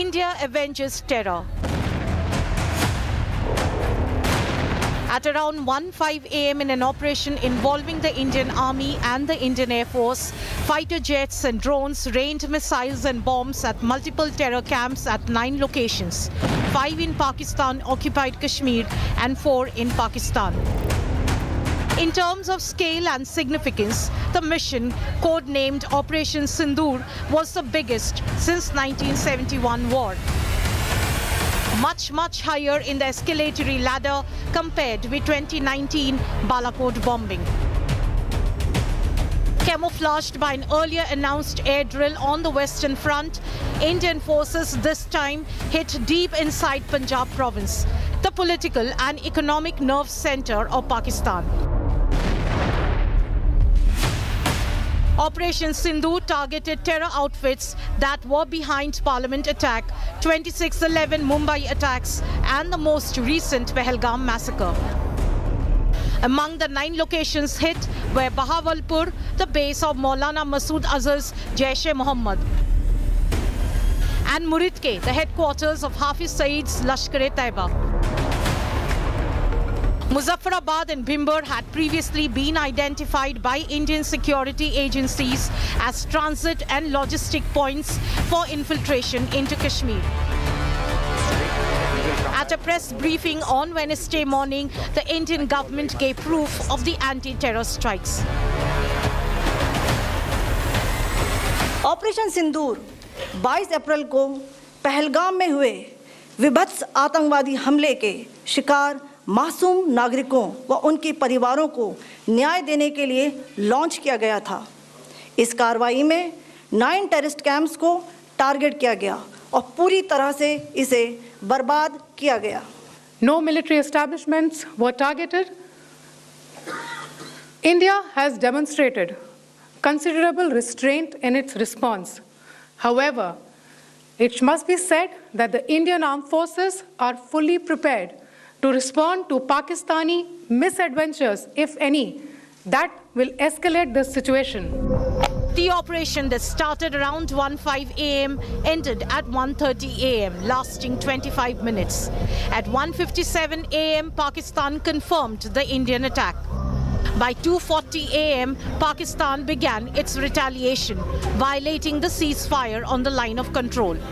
India avenges terror. At around 1:05 a.m. in an operation involving the Indian Army and the Indian Air Force, fighter jets and drones rained missiles and bombs at multiple terror camps at 9 locations, 5 in Pakistan-occupied Kashmir and 4 in Pakistan. In terms of scale and significance, the mission, codenamed Operation Sindoor, was the biggest since 1971 war. Much higher in the escalatory ladder compared with 2019 Balakot bombing. Camouflaged by an earlier announced air drill on the Western Front, Indian forces this time hit deep inside Punjab province, the political and economic nerve center of Pakistan. Operation Sindoor targeted terror outfits that were behind Parliament attack, 26/11 Mumbai attacks and the most recent Pahalgam massacre. Among the 9 locations hit were Bahawalpur, the base of Maulana Masood Azhar's Jaish-e-Mohammed, and Muridke, the headquarters of Hafiz Saeed's Lashkar-e-Taiba. Muzaffarabad and Bhimber had previously been identified by Indian security agencies as transit and logistic points for infiltration into Kashmir. At a press briefing on Wednesday morning, the Indian government gave proof of the anti-terror strikes. Operation Sindoor 22 अप्रैल को पहलगाम में हुए विभत्स आतंकवादी हमले के शिकार मासूम नागरिकों व उनके परिवारों को न्याय देने के लिए लॉन्च किया गया था। इस कार्रवाई में 9 टेररिस्ट कैंप्स को टारगेट किया गया और पूरी तरह से इसे बर्बाद किया गया। No military establishments were targeted. India has demonstrated considerable restraint in its response. However, it must be said that the Indian armed forces are fully prepared to respond to Pakistani misadventures, if any, that will escalate the situation. The operation that started around 1:05 a.m. ended at 1:30 a.m., lasting 25 minutes. At 1:57 a.m., Pakistan confirmed the Indian attack. By 2:40 a.m., Pakistan began its retaliation, violating the ceasefire on the line of control.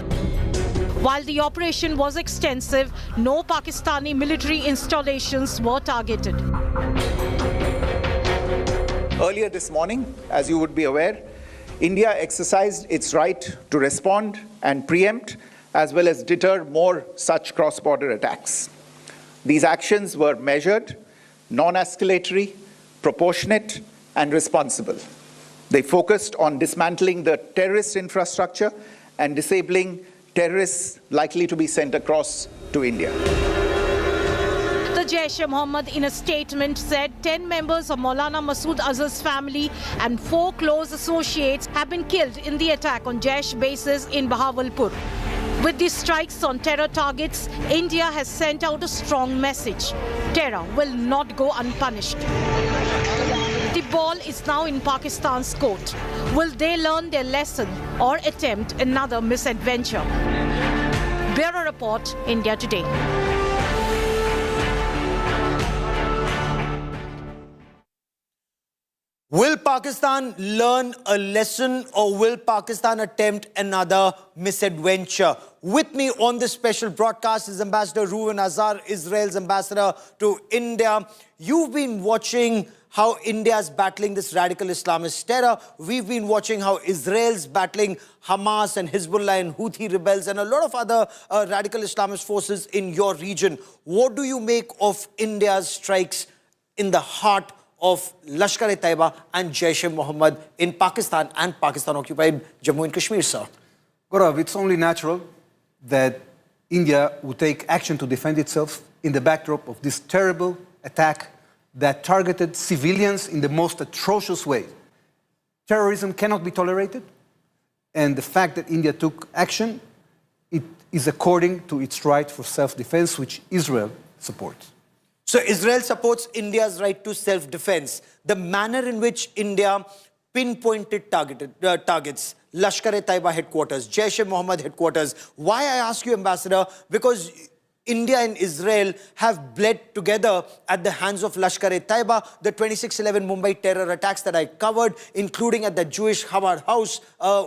While the operation was extensive, no Pakistani military installations were targeted. Earlier this morning, as you would be aware, India exercised its right to respond and preempt, as well as deter more such cross-border attacks. These actions were measured, non-escalatory, proportionate, and responsible. They focused on dismantling the terrorist infrastructure and disabling terrorists likely to be sent across to India. The Jaish-e-Mohammed in a statement said 10 members of Maulana Masood Azhar's family and 4 close associates have been killed in the attack on Jaish bases in Bahawalpur. With these strikes on terror targets, India has sent out a strong message. Terror will not go unpunished. The ball is now in Pakistan's court. Will they learn their lesson or attempt another misadventure? Bureau Report, India Today. Will Pakistan learn a lesson or will Pakistan attempt another misadventure? With me on this special broadcast is Ambassador Ruwan Azhar, Israel's ambassador to India. You've been watching how India's battling this radical Islamist terror. We've been watching how Israel's battling Hamas and Hezbollah and Houthi rebels and a lot of other radical Islamist forces in your region. What do you make of India's strikes in the heart of Lashkar-e-Taiba and Jaish-e-Mohammed in Pakistan and Pakistan-occupied Jammu and Kashmir, sir? Gaurav, it's only natural that India would take action to defend itself in the backdrop of this terrible attack that targeted civilians in the most atrocious way. Terrorism cannot be tolerated, and the fact that India took action, it is according to its right for self-defense, which Israel supports. So Israel supports India's right to self-defense. The manner in which India pinpointed targets, Lashkar-e-Taiba headquarters, Jaish-e-Mohammed headquarters. Why I ask you, Ambassador? Because India and Israel have bled together at the hands of Lashkar-e-Taiba. The 26/11 Mumbai terror attacks that I covered, including at the Jewish Chabad house,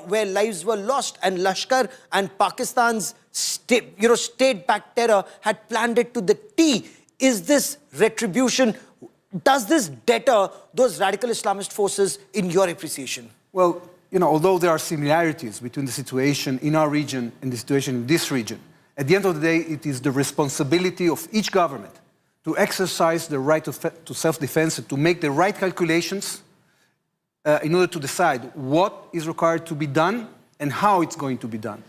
where lives were lost, and Lashkar and Pakistan's state-backed terror had planned it to the T. Is this retribution? Does this deter those radical Islamist forces in your appreciation? Well, although there are similarities between the situation in our region and the situation in this region, at the end of the day, it is the responsibility of each government to exercise the right to self-defense and to make the right calculations in order to decide what is required to be done and how it's going to be done.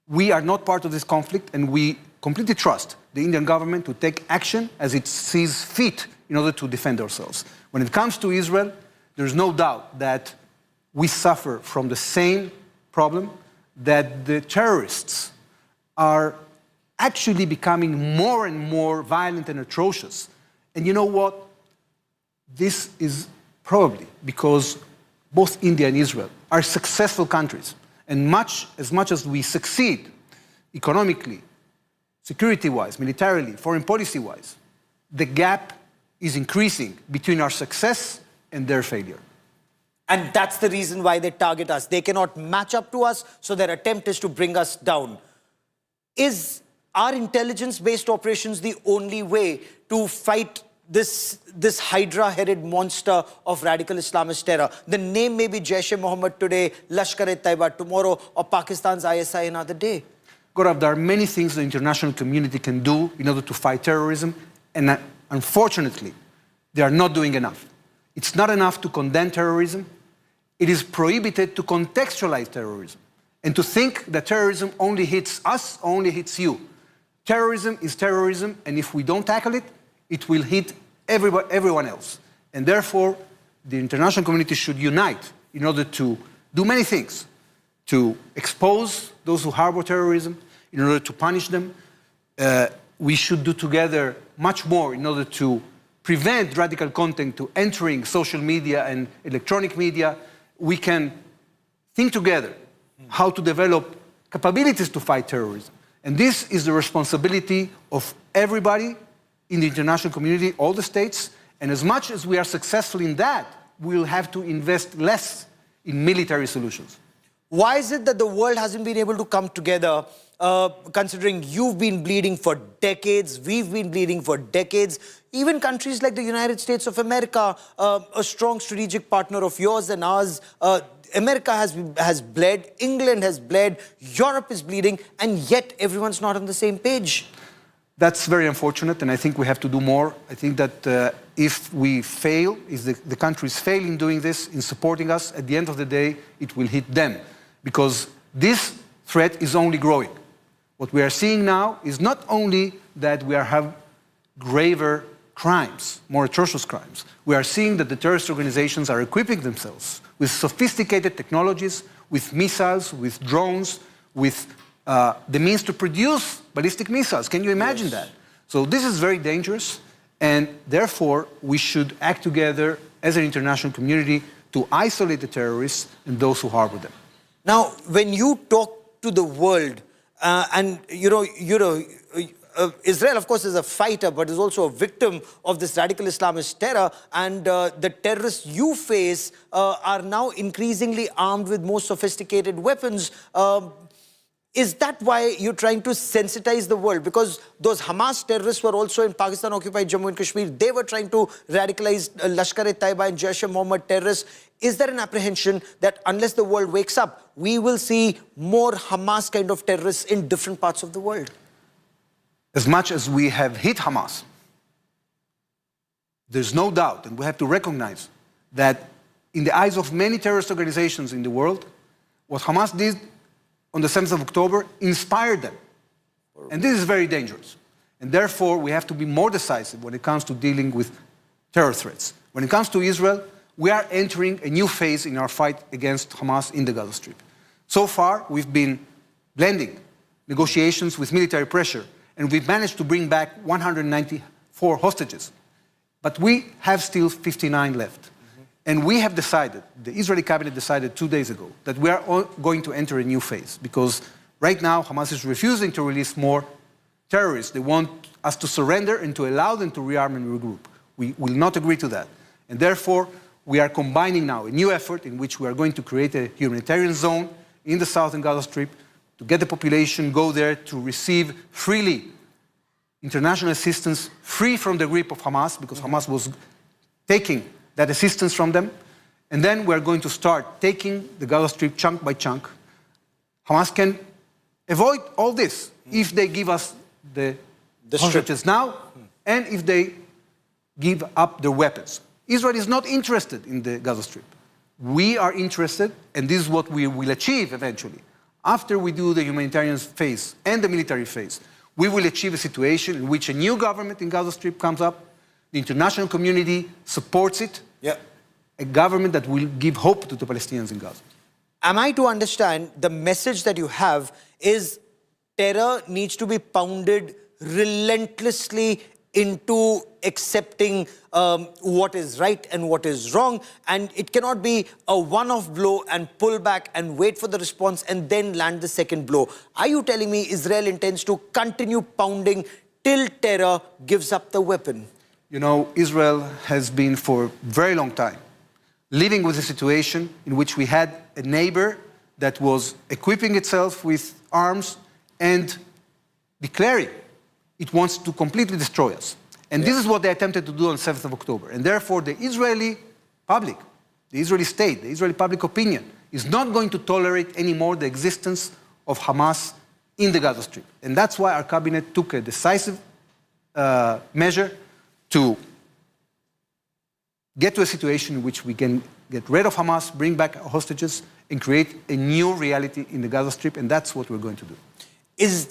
We are not part of this conflict, and we completely trust the Indian government to take action as it sees fit in order to defend ourselves. When it comes to Israel, there's no doubt that we suffer from the same problem, that the terrorists are actually becoming more and more violent and atrocious. And you know what? This is probably because both India and Israel are successful countries. And as much as we succeed economically, security-wise, militarily, foreign policy-wise, the gap is increasing between our success and their failure. And that's the reason why they target us. They cannot match up to us, so their attempt is to bring us down. Is our intelligence-based operations the only way to fight this Hydra-headed monster of radical Islamist terror? The name may be Jaish-e-Mohammed today, Lashkar-e-Taiba tomorrow, or Pakistan's ISI another day. Gaurav, there are many things the international community can do in order to fight terrorism, and unfortunately, they are not doing enough. It's not enough to condemn terrorism. It is prohibited to contextualize terrorism and to think that terrorism only hits us, only hits you. Terrorism is terrorism, and if we don't tackle it, it will hit everyone else. And therefore, the international community should unite in order to do many things, to expose those who harbor terrorism, in order to punish them. We should do together much more in order to prevent radical content to entering social media and electronic media. We can think together how to develop capabilities to fight terrorism. And this is the responsibility of everybody in the international community, all the states. And as much as we are successful in that, we will have to invest less in military solutions. Why is it that the world hasn't been able to come together, considering you've been bleeding for decades, we've been bleeding for decades? Even countries like the United States of America, a strong strategic partner of yours and ours, America has bled, England has bled, Europe is bleeding, and yet everyone's not on the same page. That's very unfortunate, and I think we have to do more. I think that if we fail, if the countries fail in doing this, in supporting us, at the end of the day, it will hit them. Because this threat is only growing. What we are seeing now is not only that we have graver crimes, more atrocious crimes. We are seeing that the terrorist organizations are equipping themselves with sophisticated technologies, with missiles, with drones, with the means to produce ballistic missiles. Can you imagine that? So this is very dangerous, and therefore we should act together as an international community to isolate the terrorists and those who harbor them. Now, when you talk to the world, and Israel, of course, is a fighter, but is also a victim of this radical Islamist terror. And the terrorists you face are now increasingly armed with more sophisticated weapons. Is that why you're trying to sensitize the world? Because those Hamas terrorists were also in Pakistan-occupied Jammu and Kashmir. They were trying to radicalize Lashkar-e-Taiba and Jaish-e-Mohammed terrorists. Is there an apprehension that unless the world wakes up, we will see more Hamas kind of terrorists in different parts of the world? As much as we have hit Hamas, there's no doubt, and we have to recognize that in the eyes of many terrorist organizations in the world, what Hamas did on the 7th of October inspired them. And this is very dangerous. And therefore, we have to be more decisive when it comes to dealing with terror threats. When it comes to Israel, we are entering a new phase in our fight against Hamas in the Gaza Strip. So far, we've been blending negotiations with military pressure, and we've managed to bring back 194 hostages. But we have still 59 left. And we have decided, the Israeli cabinet decided 2 days ago, that we are going to enter a new phase because right now Hamas is refusing to release more terrorists. They want us to surrender and to allow them to rearm and regroup. We will not agree to that. And therefore, we are combining now a new effort in which we are going to create a humanitarian zone in the southern Gaza Strip to get the population go there to receive freely international assistance free from the grip of Hamas because Hamas was taking that assistance from them. And then we're going to start taking the Gaza Strip chunk by chunk. Hamas can avoid all this if they give us the hostages now and if they give up their weapons. Israel is not interested in the Gaza Strip. We are interested, and this is what we will achieve eventually. After we do the humanitarian phase and the military phase, we will achieve a situation in which a new government in Gaza Strip comes up, the international community supports it, a government that will give hope to the Palestinians in Gaza. Am I to understand the message that you have is terror needs to be pounded relentlessly into accepting what is right and what is wrong, and it cannot be a one-off blow and pull back and wait for the response and then land the second blow? Are you telling me Israel intends to continue pounding till terror gives up the weapon? You know, Israel has been for a very long time living with a situation in which we had a neighbor that was equipping itself with arms and declaring it wants to completely destroy us. And this is what they attempted to do on 7th of October. And therefore, the Israeli public, the Israeli state, the Israeli public opinion is not going to tolerate anymore the existence of Hamas in the Gaza Strip. And that's why our cabinet took a decisive measure to get to a situation in which we can get rid of Hamas, bring back hostages, and create a new reality in the Gaza Strip, and that's what we're going to do. Is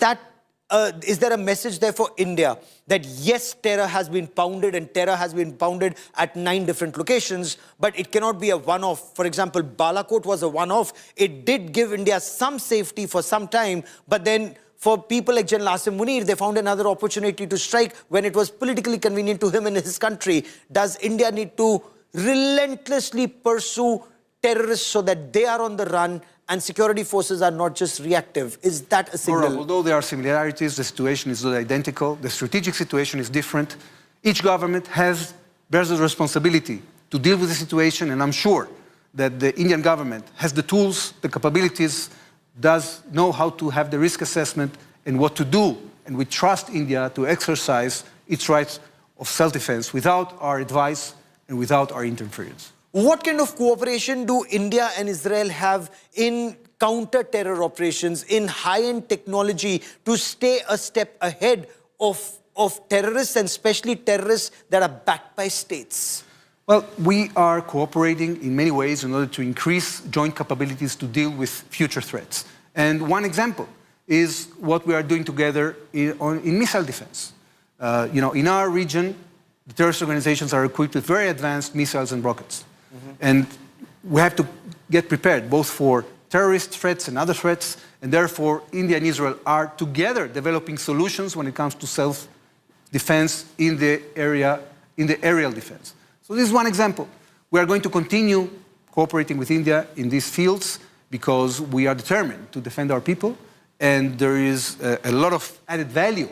there a message there for India that yes, terror has been pounded and terror has been pounded at 9 different locations, but it cannot be a one-off? For example, Balakot was a one-off. It did give India some safety for some time, but then for people like General Asim Munir, they found another opportunity to strike when it was politically convenient to him and his country. Does India need to relentlessly pursue terrorists so that they are on the run and security forces are not just reactive? Is that a signal? Although there are similarities, the situation is not identical. The strategic situation is different. Each government bears the responsibility to deal with the situation, and I'm sure that the Indian government has the tools, the capabilities, does know how to have the risk assessment and what to do. And we trust India to exercise its rights of self-defense without our advice and without our interference. What kind of cooperation do India and Israel have in counter-terror operations, in high-end technology to stay a step ahead of terrorists, and especially terrorists that are backed by states? Well, we are cooperating in many ways in order to increase joint capabilities to deal with future threats. And one example is what we are doing together in missile defense. In our region, the terrorist organizations are equipped with very advanced missiles and rockets. And we have to get prepared both for terrorist threats and other threats, and therefore India and Israel are together developing solutions when it comes to self-defense in the aerial defense. So this is one example. We are going to continue cooperating with India in these fields because we are determined to defend our people, and there is a lot of added value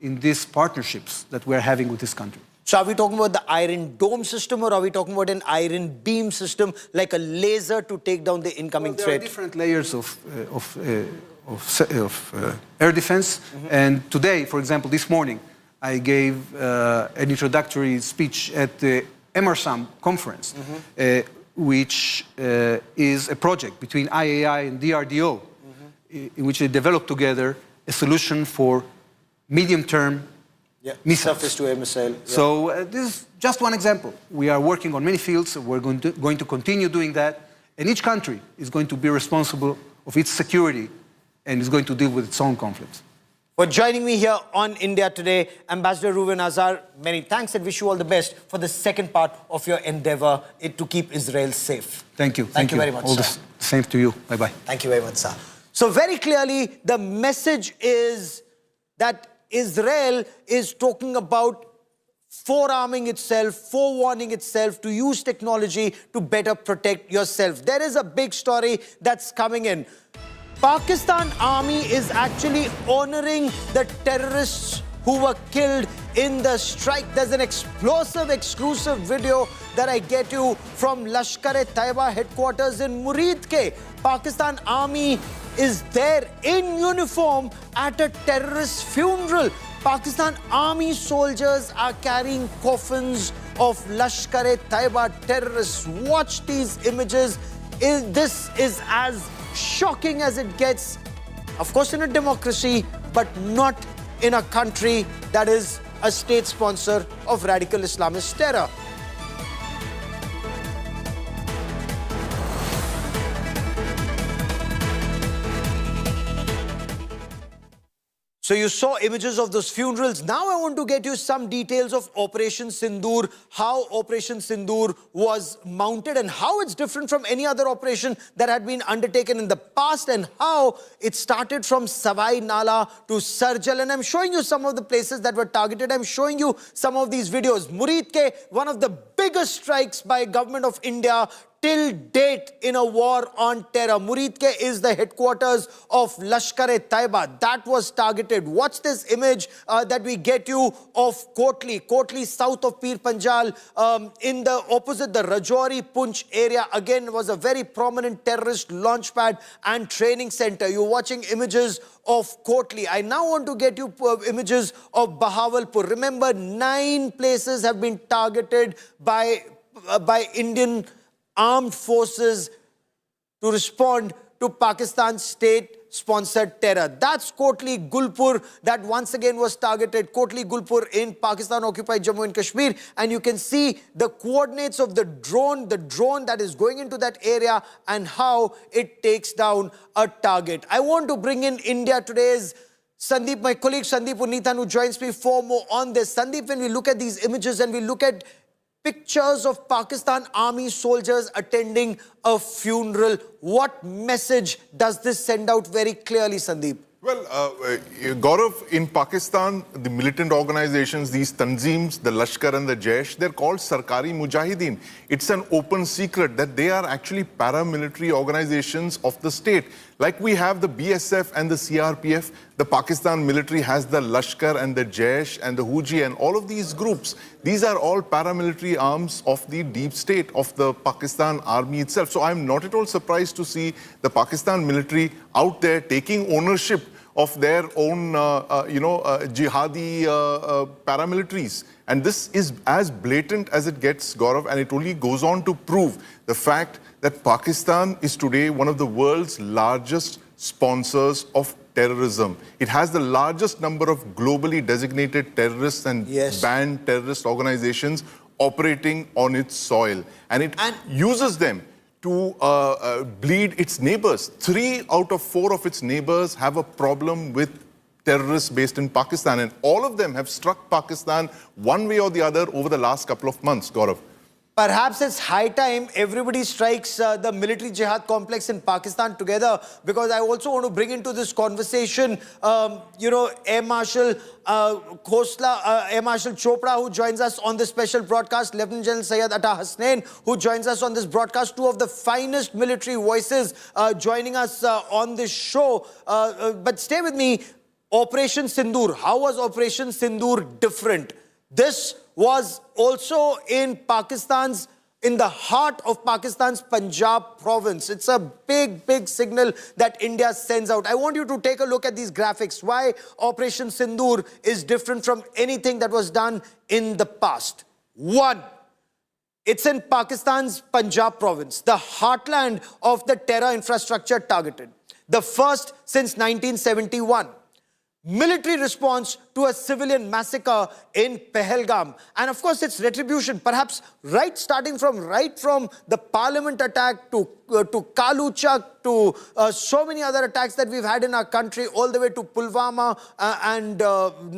in these partnerships that we are having with this country. So are we talking about the Iron Dome system, or are we talking about an Iron Beam system, like a laser to take down the incoming threat? There are different layers of air defense. And today, for example, this morning, I gave an introductory speech at the MRSAM conference, which is a project between IAI and DRDO, in which they developed together a solution for medium-term missiles. Surface-to-air missile. So this is just one example. We are working on many fields. We're going to continue doing that. And each country is going to be responsible of its security and is going to deal with its own conflicts. For joining me here on India Today, Ambassador Reuven Azar, many thanks and wish you all the best for the second part of your endeavor to keep Israel safe. Thank you. Thank you very much, All sir. the same to you. Bye-bye. Thank you very much, sir. So very clearly, the message is that Israel is talking about forearming itself, forewarning itself to use technology to better protect yourself. There is a big story that's coming in. Pakistan Army is actually honoring the terrorists who were killed in the strike. There's an explosive, exclusive video that I get you from Lashkar-e-Taiba headquarters in Muridke. Pakistan Army is there in uniform at a terrorist funeral. Pakistan Army soldiers are carrying coffins of Lashkar-e-Taiba terrorists. Watch these images. This is as shocking as it gets, of course, in a democracy, but not in a country that is a state sponsor of radical Islamist terror. So you saw images of those funerals. Now I want to get you some details of Operation Sindoor, how Operation Sindoor was mounted and how it's different from any other operation that had been undertaken in the past, and how it started from Savai Nala to Sarjal. And I'm showing you some of the places that were targeted. I'm showing you some of these videos. Muridke, one of the biggest strikes by Government of India till date in a war on terror. Muridke is the headquarters of Lashkar-e-Taiba. That was targeted. Watch this image that we get you of Kotli. Kotli, south of Pir Panjal, in the opposite the Rajouri Punch area. Again, was a very prominent terrorist launchpad and training center. You're watching images of Kotli. I now want to get you images of Bahawalpur. Remember, 9 places have been targeted by Indian armed forces to respond to Pakistan's state-sponsored terror. That's Kotli Gulpur that once again was targeted. Kotli Gulpur in Pakistan-occupied Jammu and Kashmir. And you can see the coordinates of the drone that is going into that area and how it takes down a target. I want to bring in India today's Sandeep, my colleague Sandeep Unithan, who joins me for more on this. Sandeep, when we look at these images and we look at pictures of Pakistan Army soldiers attending a funeral, what message does this send out very clearly, Sandeep? Well, Gaurav, in Pakistan, the militant organizations, these tanzeems, the Lashkar and the Jaish, they're called Sarkari Mujahideen. It's an open secret that they are actually paramilitary organizations of the state. Like we have the BSF and the CRPF, the Pakistan military has the Lashkar and the Jaish and the Huji and all of these groups. These are all paramilitary arms of the deep state, of the Pakistan army itself. So I'm not at all surprised to see the Pakistan military out there taking ownership of their own, jihadi paramilitaries. And this is as blatant as it gets, Gaurav, and it only goes on to prove the fact that Pakistan is today one of the world's largest sponsors of terrorism. It has the largest number of globally designated terrorists and banned terrorist organizations operating on its soil. And it uses them to bleed its neighbors. 3 out of 4 of its neighbors have a problem with terrorists based in Pakistan, and all of them have struck Pakistan one way or the other over the last couple of months, Gaurav. Perhaps it's high time everybody strikes the military jihad complex in Pakistan together, because I also want to bring into this conversation, Air Marshal Air Marshal Chopra, who joins us on this special broadcast, Lieutenant General Syed Atta Hasnain, who joins us on this broadcast, 2 of the finest military voices joining us on this show. But stay with me. Operation Sindoor. How was Operation Sindoor different? This was also in the heart of Pakistan's Punjab province. It's a big, big signal that India sends out. I want you to take a look at these graphics. Why Operation Sindoor is different from anything that was done in the past. 1, it's in Pakistan's Punjab province, the heartland of the terror infrastructure targeted. The first since 1971. Military response to a civilian massacre in Pahalgam. And of course, it's retribution, perhaps starting from the parliament attack to Kalu Chak, to so many other attacks that we've had in our country, all the way to Pulwama and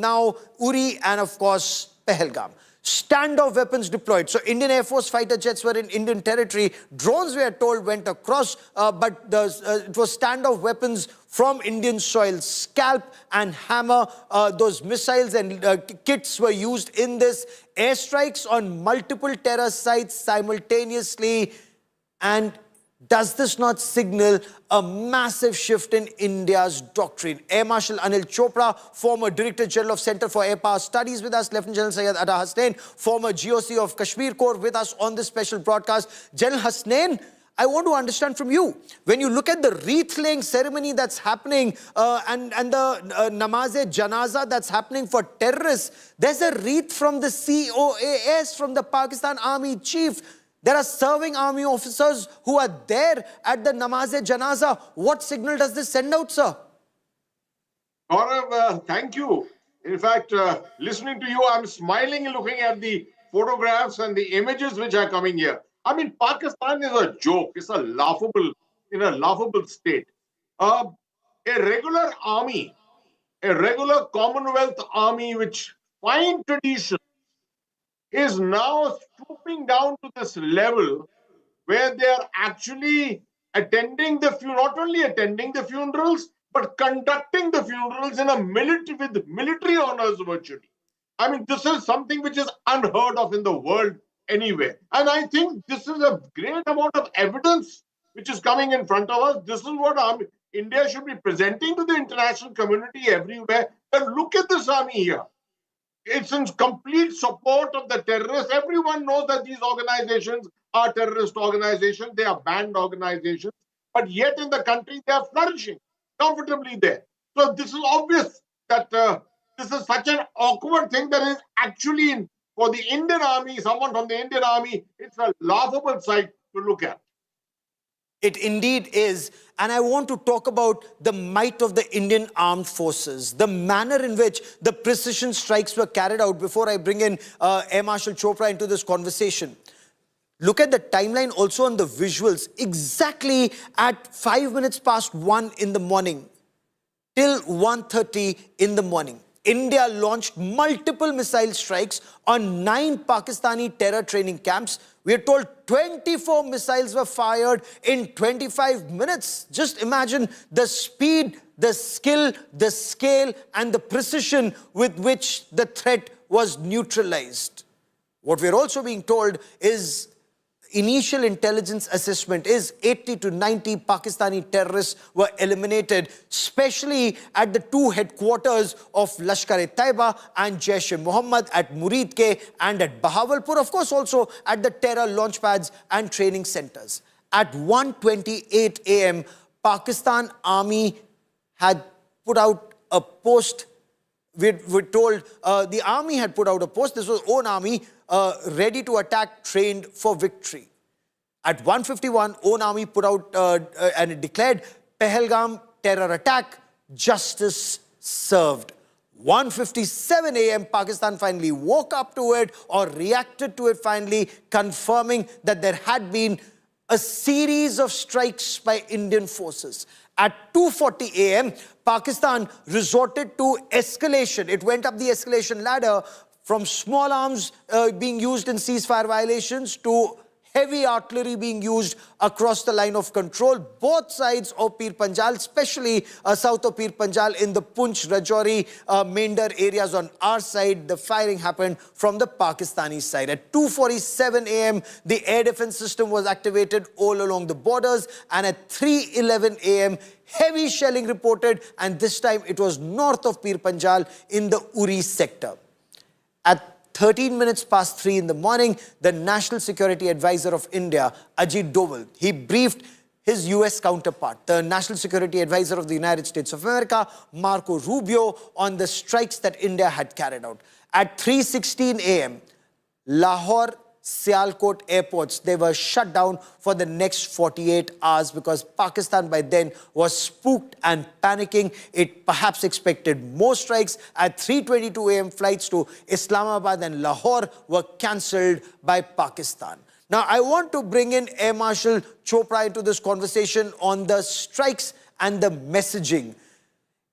now Uri and of course Pahalgam. Standoff weapons deployed. So Indian Air Force fighter jets were in Indian territory. Drones, we are told, went across, but it was standoff weapons from Indian soil. Scalp and Hammer, those missiles and kits were used in this. Airstrikes on multiple terror sites simultaneously. And does this not signal a massive shift in India's doctrine? Air Marshal Anil Chopra, former Director General of Center for Air Power Studies with us, Lieutenant General Syed Ada Hasnain, former GOC of Kashmir Corps with us on this special broadcast. General Hasnain, I want to understand from you, when you look at the wreath-laying ceremony that's happening and the namaz-e-janaza that's happening for terrorists, there's a wreath from the COAS, from the Pakistan Army Chief. There are serving army officers who are there at the namaz-e-janaza. What signal does this send out, sir? Gaurav, thank you. In fact, listening to you, I'm smiling looking at the photographs and the images which are coming here. I mean, Pakistan is a joke. It's a laughable state. A regular army, a regular Commonwealth army, which fine tradition, is now stooping down to this level where they are actually attending the not only attending the funerals, but conducting the funerals in a with military honors virtually. I mean, this is something which is unheard of in the world anywhere. And I think this is a great amount of evidence which is coming in front of us. This is what India should be presenting to the international community everywhere. And look at this army here. It's in complete support of the terrorists. Everyone knows that these organizations are terrorist organizations. They are banned organizations. But yet in the country, they are flourishing comfortably there. So this is obvious that this is such an awkward thing that is actually for the Indian army, someone from the Indian army, it's a laughable sight to look at. It indeed is. And I want to talk about the might of the Indian armed forces, the manner in which the precision strikes were carried out before I bring in Air Marshal Chopra into this conversation. Look at the timeline also on the visuals. Exactly at 5 minutes past 1 in the morning till 1:30 in the morning, India launched multiple missile strikes on 9 Pakistani terror training camps. We are told 24 missiles were fired in 25 minutes. Just imagine the speed, the skill, the scale, and the precision with which the threat was neutralized. What we're also being told is initial intelligence assessment is 80 to 90 Pakistani terrorists were eliminated, especially at the 2 headquarters of Lashkar-e-Taiba and Jaish-e-Mohammed at Muridke and at Bahawalpur, of course also at the terror launchpads and training centers. At 1:28 a.m., Pakistan Army had put out a post. We're told the army had put out a post. This was own army, ready to attack, trained for victory. At 1:51, own army put out and it declared Pahalgam terror attack, justice served. 1:57 a.m., Pakistan finally woke up to it or reacted to it finally, confirming that there had been a series of strikes by Indian forces. At 2:40 a.m., Pakistan resorted to escalation. It went up the escalation ladder from small arms being used in ceasefire violations to heavy artillery being used across the line of control. Both sides of Pir Panjal, especially south of Pir Panjal in the Poonch, Rajouri, Mendar areas on our side, the firing happened from the Pakistani side. At 2:47 a.m., the air defense system was activated all along the borders. And at 3:11 a.m., heavy shelling reported, and this time it was north of Pir Panjal in the Uri sector. At 13 minutes past 3 in the morning, the National Security Advisor of India, Ajit Doval, he briefed his US counterpart, the National Security Advisor of the United States of America, Marco Rubio, on the strikes that India had carried out. At 3:16 a.m., Lahore, Sialkot airports, they were shut down for the next 48 hours because Pakistan by then was spooked and panicking. It perhaps expected more strikes. At 3:22 a.m., flights to Islamabad and Lahore were cancelled by Pakistan. Now, I want to bring in Air Marshal Chopra into this conversation on the strikes and the messaging.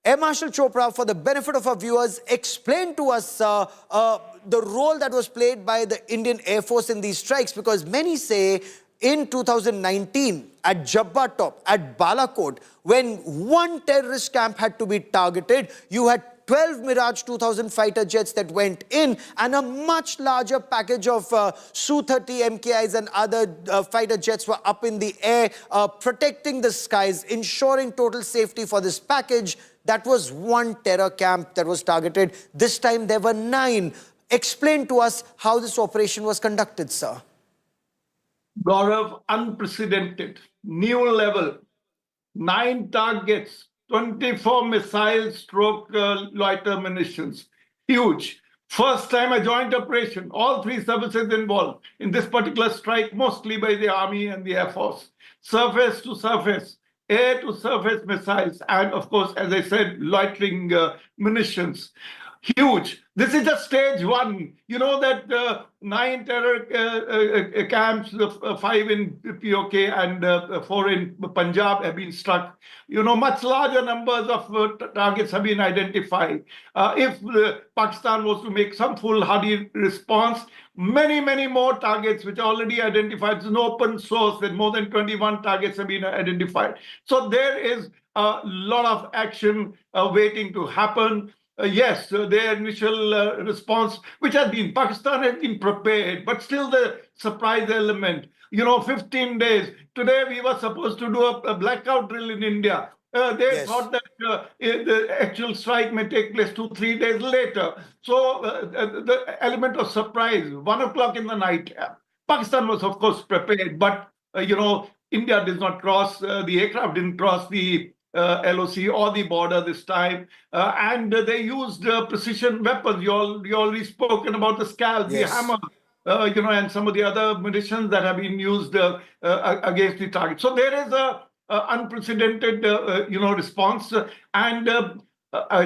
Air Marshal Chopra, for the benefit of our viewers, explain to us the role that was played by the Indian Air Force in these strikes, because many say in 2019 at Jabba Top, at Balakot, when one terrorist camp had to be targeted, you had 12 Mirage 2000 fighter jets that went in and a much larger package of Su-30 MKIs and other fighter jets were up in the air, protecting the skies, ensuring total safety for this package. That was one terror camp that was targeted. This time there were 9. Explain to us how this operation was conducted, sir. Gaurav, unprecedented, new level, 9 targets, 24 missiles stroke loiter munitions. Huge. First time a joint operation, all 3 services involved in this particular strike, mostly by the Army and the Air Force. Surface to surface, air to surface missiles, and of course, as I said, loitering munitions. Huge. This is just stage 1. You know that 9 terror camps, 5 in POK and 4 in Punjab have been struck. You know, much larger numbers of targets have been identified. If Pakistan was to make some foolhardy response, many more targets which are already identified. It's an open source that more than 21 targets have been identified. So there is a lot of action waiting to happen. Yes, their initial response, which has been, Pakistan has been prepared, but still the surprise element. You know, 15 days. Today we were supposed to do a blackout drill in India. They thought that the actual strike may take place 2-3 days later. So the element of surprise, 1 o'clock in the night. Pakistan was, of course, prepared, but, you know, India did not cross, the aircraft didn't cross the LOC or the border this time, and they used precision weapons. You already spoken about the scalp, the hammer, you know, and some of the other munitions that have been used against the target. So there is a unprecedented, you know, response, and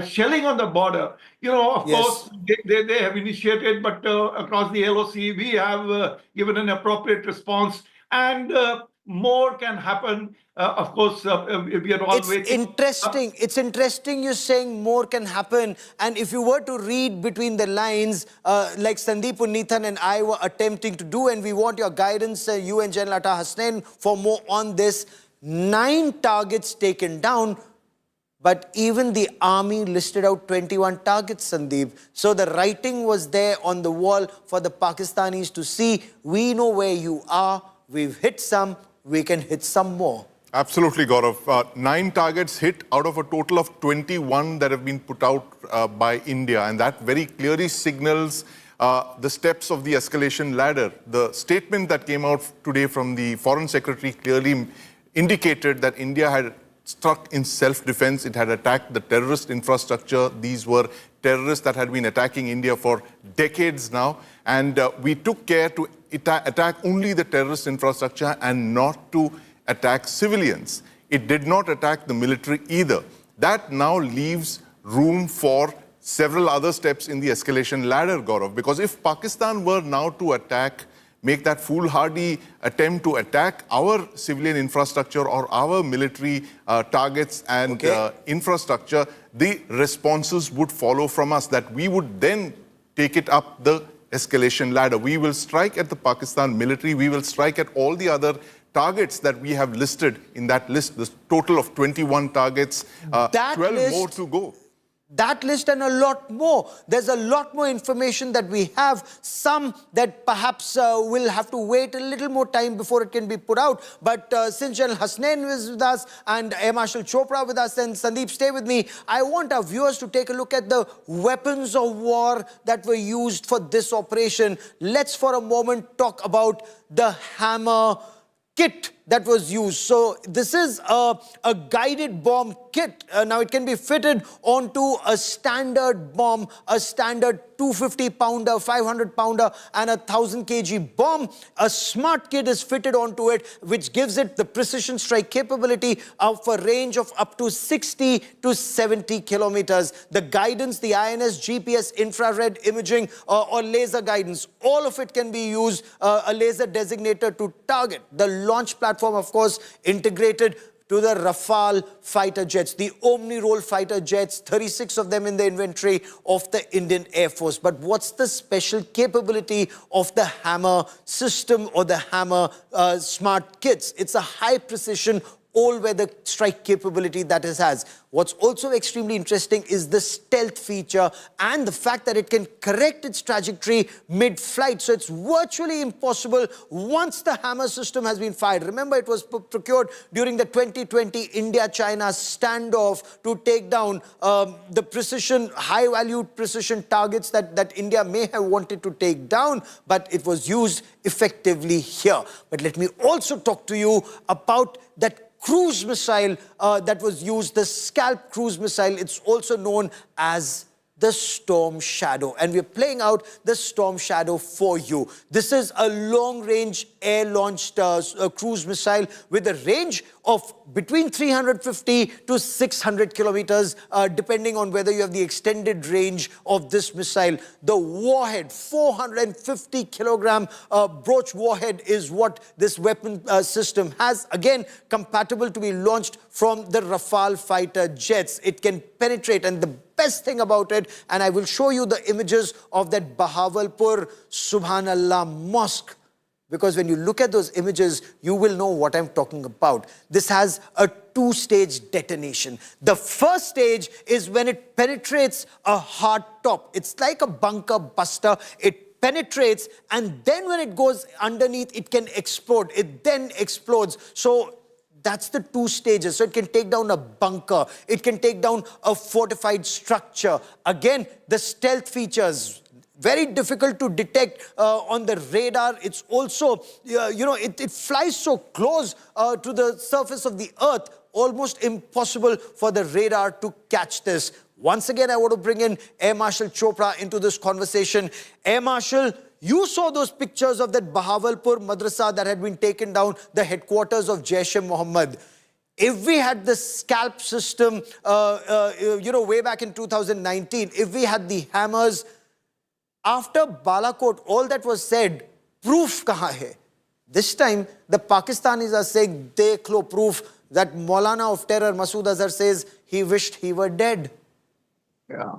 shelling on the border. You know, of course, they have initiated, but across the LOC, we have given an appropriate response, and more can happen. Of course, we are all waiting. It's interesting you're saying more can happen. And if you were to read between the lines, like Sandeep Unnithan and I were attempting to do, and we want your guidance, you and General Atta Hasnain, for more on this. 9 targets taken down, but even the army listed out 21 targets, Sandeep. So the writing was there on the wall for the Pakistanis to see. We know where you are. We've hit some. We can hit some more. Absolutely, Gaurav. 9 targets hit out of a total of 21 that have been put out by India. And that very clearly signals the steps of the escalation ladder. The statement that came out today from the Foreign Secretary clearly indicated that India had struck in self-defense. It had attacked the terrorist infrastructure. These were terrorists that had been attacking India for decades now. And we took care to attack only the terrorist infrastructure and not to attack civilians. It did not attack the military either. That now leaves room for several other steps in the escalation ladder, Gaurav, because if Pakistan were now to attack, make that foolhardy attempt to attack our civilian infrastructure or our military targets and infrastructure, the responses would follow from us, that we would then take it up the escalation ladder. We will strike at the Pakistan military. We will strike at all the other targets that we have listed in that list, this total of 21 targets, 12 more to go. That list and a lot more. There's a lot more information that we have. Some that perhaps will have to wait a little more time before it can be put out. But since General Hasnain is with us and Air Marshal Chopra with us, and Sandeep, stay with me. I want our viewers to take a look at the weapons of war that were used for this operation. Let's for a moment talk about the hammer kit that was used. So this is a guided bomb kit. Now it can be fitted onto a standard bomb, a standard 250-pounder, 500-pounder and a 1,000 kg bomb. A smart kit is fitted onto it, which gives it the precision strike capability of a range of up to 60 to 70 kilometers. The guidance, the INS, GPS, infrared imaging or laser guidance, all of it can be used, a laser designator to target. The launch platform, of course, integrated to the Rafale fighter jets, the Omni-Role fighter jets, 36 of them in the inventory of the Indian Air Force. But what's the special capability of the Hammer system or the Hammer smart kits? It's a high precision all-weather strike capability that it has. What's also extremely interesting is the stealth feature and the fact that it can correct its trajectory mid-flight. So it's virtually impossible once the Hammer system has been fired. Remember, it was procured during the 2020 India-China standoff to take down the precision, high-value precision targets that India may have wanted to take down, but it was used effectively here. But let me also talk to you about that cruise missile that was used, the Scalp cruise missile. It's also known as the Storm Shadow. And we're playing out the Storm Shadow for you. This is a long-range air-launched cruise missile with a range of between 350 to 600 kilometers, depending on whether you have the extended range of this missile. The warhead, 450 kilogram broach warhead is what this weapon system has. Again, compatible to be launched from the Rafale fighter jets. It can penetrate, and the best thing about it, and I will show you the images of that Bahawalpur Subhanallah Mosque, because when you look at those images, you will know what I'm talking about. This has a two-stage detonation. The first stage is when it penetrates a hard top. It's like a bunker buster. It penetrates, and then when it goes underneath, it can explode. It then explodes. So that's the two stages. So it can take down a bunker. It can take down a fortified structure. Again, the stealth features, very difficult to detect on the radar. It's also, it flies so close to the surface of the earth, almost impossible for the radar to catch this. Once again, I want to bring in Air Marshal Chopra into this conversation. Air Marshal, you saw those pictures of that Bahawalpur madrasa that had been taken down, the headquarters of Jaish-e-Mohammed. If we had the Scalp system, way back in 2019, if we had the hammers, after Balakot, all that was said, proof kahan hai? This time, the Pakistanis are saying, dekh lo proof, that Maulana of terror, Masood Azhar, says he wished he were dead. Yeah.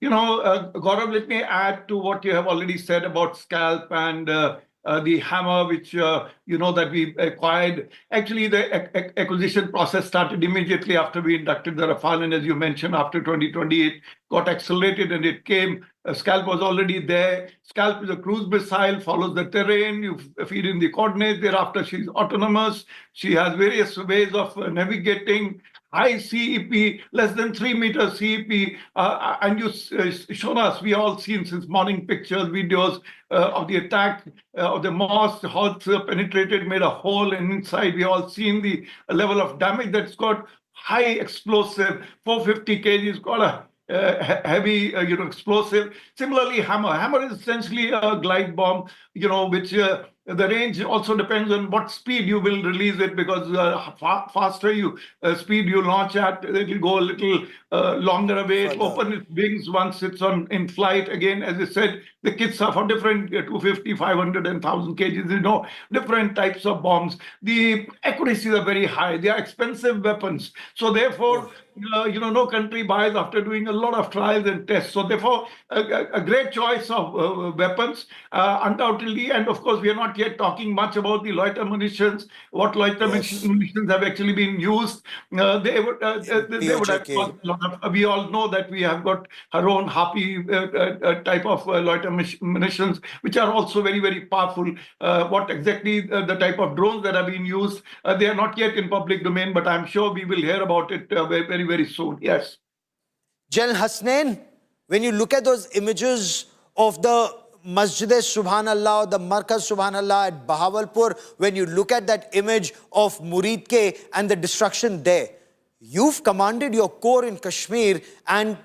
You know, Gaurav, let me add to what you have already said about Scalp and the Hammer, which, that we acquired. Actually, the acquisition process started immediately after we inducted the Rafale. And as you mentioned, after 2020, it got accelerated and it came. Scalp was already there. Scalp is a cruise missile, follows the terrain. You feed in the coordinates. Thereafter, she's autonomous. She has various ways of navigating. High CEP, less than 3 meters CEP, and you shown us, we all seen since morning pictures, videos of the attack of the mosque. The holes penetrated, made a hole, and inside we all seen the level of damage that's got. High explosive, 450 kg, got a heavy, explosive. Similarly, Hammer is essentially a glide bomb, which the range also depends on what speed you will release it, because faster speed you launch at, it will go a little longer away. It open its wings once it's in flight. Again, as I said, the kits are for different 250, 500, and 1,000 kgs. Different types of bombs. The accuracies are very high. They are expensive weapons. So therefore, no country buys after doing a lot of trials and tests. So therefore, a great choice of weapons, undoubtedly. And of course, we are not yet talking much about the loiter munitions. What loiter munitions have actually been used? They would have cost a lot of. We all know that we have got our own Happy type of loiter munitions, which are also very, very powerful. What exactly the type of drones that have been used? They are not yet in public domain, but I'm sure we will hear about it very, very soon. Yes. General Hasnain, when you look at those images of the Masjid Subhanallah, the Markaz Subhanallah at Bahawalpur, when you look at that image of Murid Ke and the destruction there, you've commanded your corps in Kashmir, and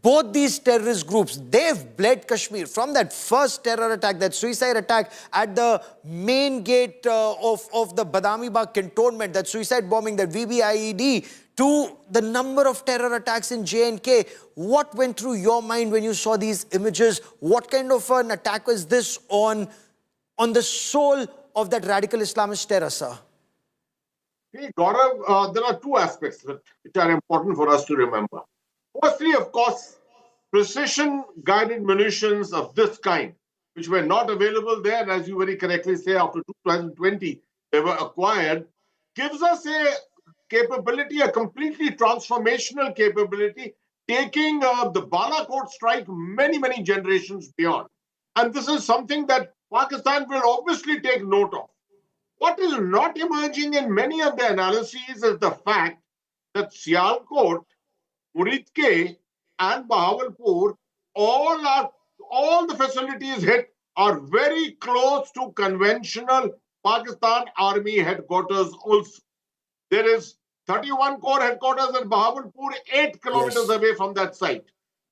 both these terrorist groups, they've bled Kashmir from that first terror attack, that suicide attack at the main gate of the Badami Bagh cantonment, that suicide bombing, that VBIED, to the number of terror attacks in J&K. What went through your mind when you saw these images? What kind of an attack was this on the soul of that radical Islamist terror, sir? See, Gaurav, there are two aspects which are important for us to remember. Firstly, of course, precision-guided munitions of this kind, which were not available there, as you very correctly say, after 2020, they were acquired, gives us a capability, a completely transformational capability, taking the Balakot strike many, many generations beyond. And this is something that Pakistan will obviously take note of. What is not emerging in many of the analyses is the fact that Sialkot, Muridke, and Bahawalpur, all the facilities hit are very close to conventional Pakistan Army headquarters also. There is 31 Corps headquarters at Bahawalpur, 8 kilometers away from that site.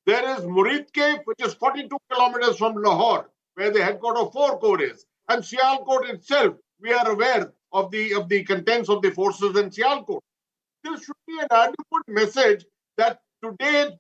There is Muridke, which is 42 kilometers from Lahore, where the headquarters of 4 Corps is. And Sialkot itself, we are aware of the contents of the forces in Sialkot. This should be an adequate message that today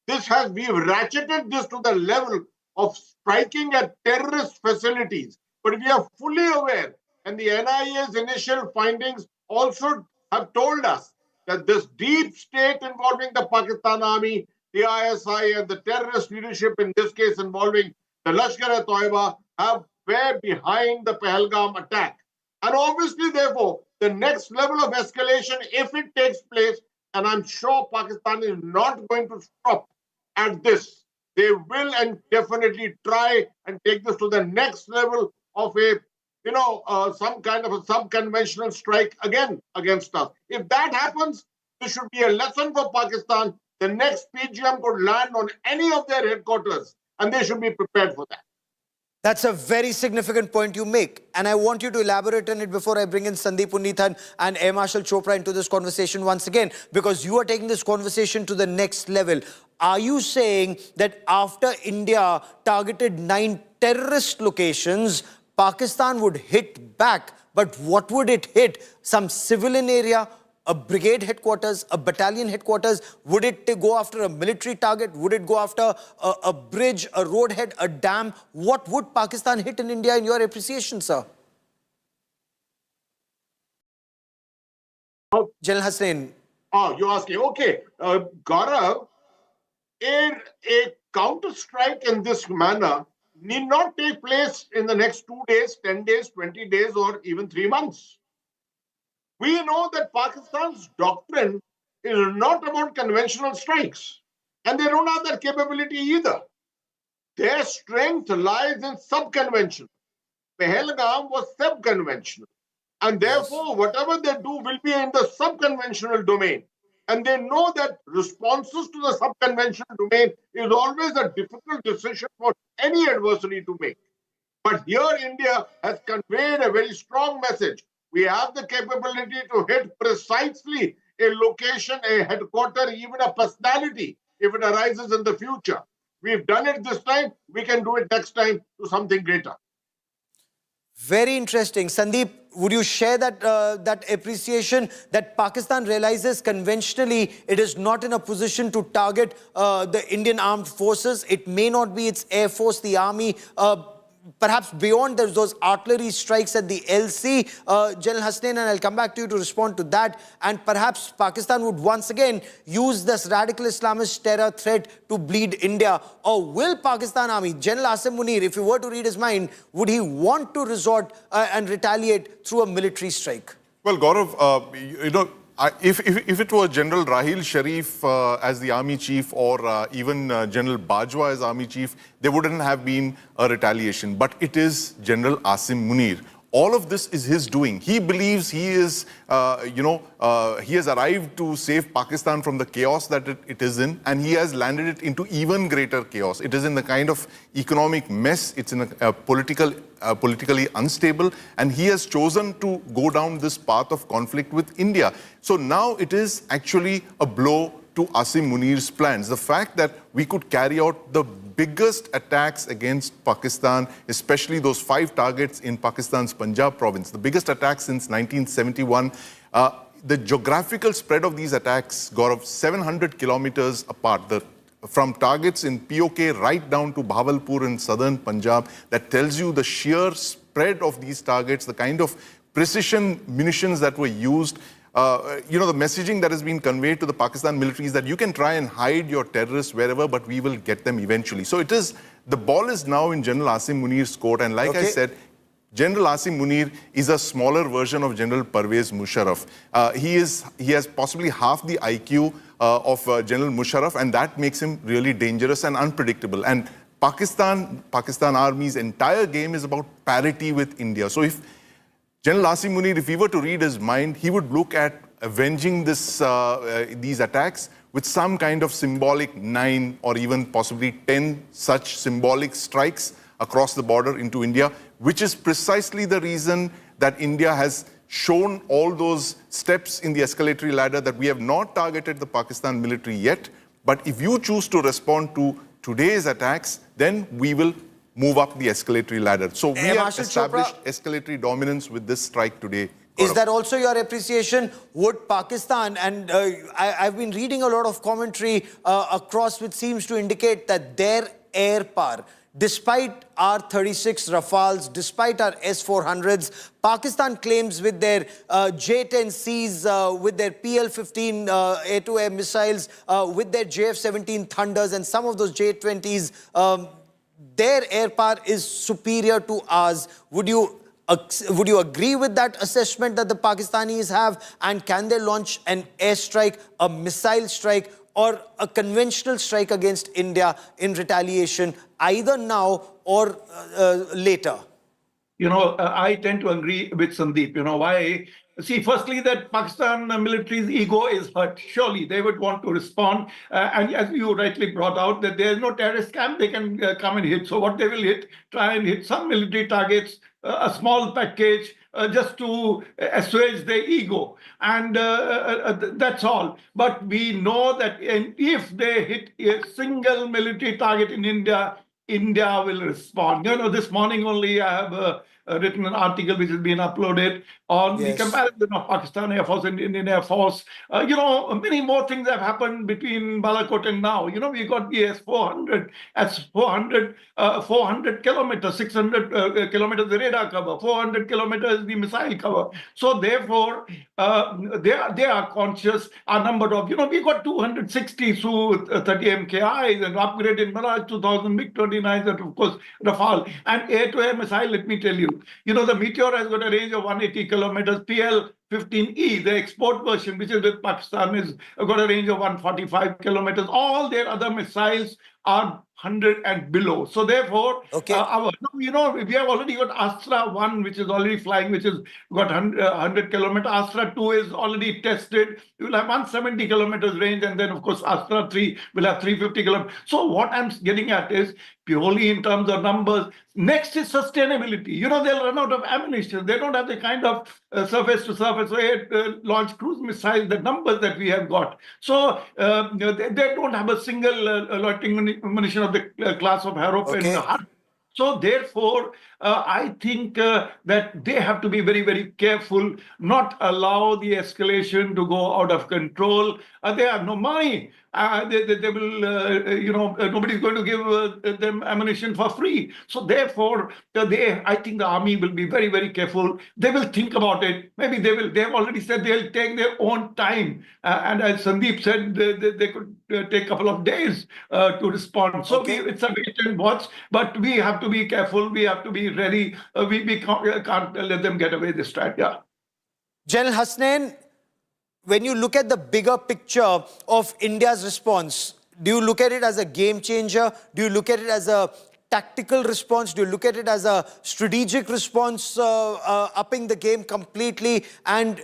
we've ratcheted this to the level of striking at terrorist facilities. But we are fully aware, and the NIA's initial findings also have told us that this deep state involving the Pakistan Army, the ISI, and the terrorist leadership, in this case involving the Lashkar-e-Toiba, have been behind the Pahalgam attack. And obviously, therefore, the next level of escalation, if it takes place, and I'm sure Pakistan is not going to stop at this, they will and definitely try and take this to the next level of some kind of a sub-conventional strike again against us. If that happens, this should be a lesson for Pakistan. The next PGM could land on any of their headquarters, and they should be prepared for that. That's a very significant point you make. And I want you to elaborate on it before I bring in Sandeep Unnithan and Air Marshal Chopra into this conversation once again, because you are taking this conversation to the next level. Are you saying that after India targeted 9 terrorist locations, Pakistan would hit back? But what would it hit? Some civilian area? A brigade headquarters, a battalion headquarters? Would it go after a military target? Would it go after a bridge, a roadhead, a dam? What would Pakistan hit in India in your appreciation, sir? General Hussain. Oh, you're asking. Okay. Gaurav, a counter-strike in this manner need not take place in the next 2 days, 10 days, 20 days, or even 3 months. We know that Pakistan's doctrine is not about conventional strikes, and they don't have that capability either. Their strength lies in sub-conventional. Pahalgam was sub-conventional, and therefore whatever they do will be in the sub-conventional domain. And they know that responses to the sub-conventional domain is always a difficult decision for any adversary to make. But here India has conveyed a very strong message. We have the capability to hit precisely a location, a headquarter, even a personality, if it arises in the future. We've done it this time, we can do it next time to something greater. Very interesting. Sandeep, would you share that appreciation that Pakistan realizes conventionally it is not in a position to target the Indian armed forces? It may not be its air force, the army, perhaps beyond those artillery strikes at the LC. General Hussain, and I'll come back to you to respond to that. And perhaps Pakistan would once again use this radical Islamist terror threat to bleed India. Or will Pakistan Army, General Asim Munir, if you were to read his mind, would he want to resort and retaliate through a military strike? Well, Gaurav, if it were General Rahil Sharif as the army chief, or even General Bajwa as army chief, there wouldn't have been a retaliation. But it is General Asim Munir. All of this is his doing. He believes he is, he has arrived to save Pakistan from the chaos that it is in, and he has landed it into even greater chaos. It is in the kind of economic mess. It's in a politically unstable, and he has chosen to go down this path of conflict with India. So now it is actually a blow to Asim Munir's plans. The fact that we could carry out the biggest attacks against Pakistan, especially those 5 targets in Pakistan's Punjab province, the biggest attacks since 1971. The geographical spread of these attacks, Gaurav, 700 kilometers apart, from targets in POK right down to Bahawalpur in southern Punjab. That tells you the sheer spread of these targets, the kind of precision munitions that were used. the messaging that has been conveyed to the Pakistan military is that you can try and hide your terrorists wherever, but we will get them eventually. So the ball is now in General Asim Munir's court. And like I said, General Asim Munir is a smaller version of General Pervez Musharraf. He has possibly half the IQ of General Musharraf, and that makes him really dangerous and unpredictable. And Pakistan Army's entire game is about parity with India. So if General Asim Munir, if he were to read his mind, he would look at avenging these attacks with some kind of symbolic 9 or even possibly 10 such symbolic strikes across the border into India, which is precisely the reason that India has shown all those steps in the escalatory ladder that we have not targeted the Pakistan military yet. But if you choose to respond to today's attacks, then we will move up the escalatory ladder. So we have established escalatory dominance with this strike today. Is that also your appreciation? Would Pakistan, and I've been reading a lot of commentary across which seems to indicate that their air power, despite our 36 Rafales, despite our S-400s, Pakistan claims with their J-10Cs, with their PL-15 air-to-air missiles, with their JF-17 Thunders and some of those J-20s, their air power is superior to ours. Would you agree with that assessment that the Pakistanis have? And can they launch an airstrike, a missile strike, or a conventional strike against India in retaliation, either now or later? I tend to agree with Sandeep. Why? See, firstly, that Pakistan military's ego is hurt. Surely they would want to respond. And as you rightly brought out, that there is no terrorist camp they can come and hit. So what they will try and hit some military targets, a small package, just to assuage their ego. And that's all. But we know that if they hit a single military target in India, India will respond. This morning only I have written an article which has been uploaded on the comparison of Pakistan Air Force and Indian Air Force. Many more things have happened between Balakot and now. We got the S-400, 400 kilometers, 600 kilometers the radar cover, 400 kilometers the missile cover. So therefore, they are conscious. A number of, we got 260 Su-30 MKIs and upgraded Mirage 2000 MiG-29s, and of course Rafale. And air-to-air missile, let me tell you, the Meteor has got a range of 180 kilometers. PL-15E, the export version, which is with Pakistan, has got a range of 145 kilometers. All their other missiles are 100 and below. So therefore, we have already got Astra 1, which is already flying, which has got 100 kilometers. Astra 2 is already tested. You will have 170 kilometers range. And then, of course, Astra 3 will have 350 kilometers. So what I'm getting at is, purely in terms of numbers, next is sustainability. They'll run out of ammunition. They don't have the kind of surface-to-surface launch cruise missiles, the numbers that we have got. So they don't have a single loitering munition of the class of Harop and So therefore, I think that they have to be very, very careful, not allow the escalation to go out of control. They have no money. They will, nobody's going to give them ammunition for free. So therefore, I think the army will be very, very careful. They will think about it. Maybe they have already said they'll take their own time. And as Sandeep said, they could take a couple of days to respond. So it's a wait and watch, but we have to be careful. We have to be ready. We can't let them get away this time. Yeah. General Hasnain, when you look at the bigger picture of India's response, do you look at it as a game changer? Do you look at it as a tactical response? Do you look at it as a strategic response, upping the game completely? And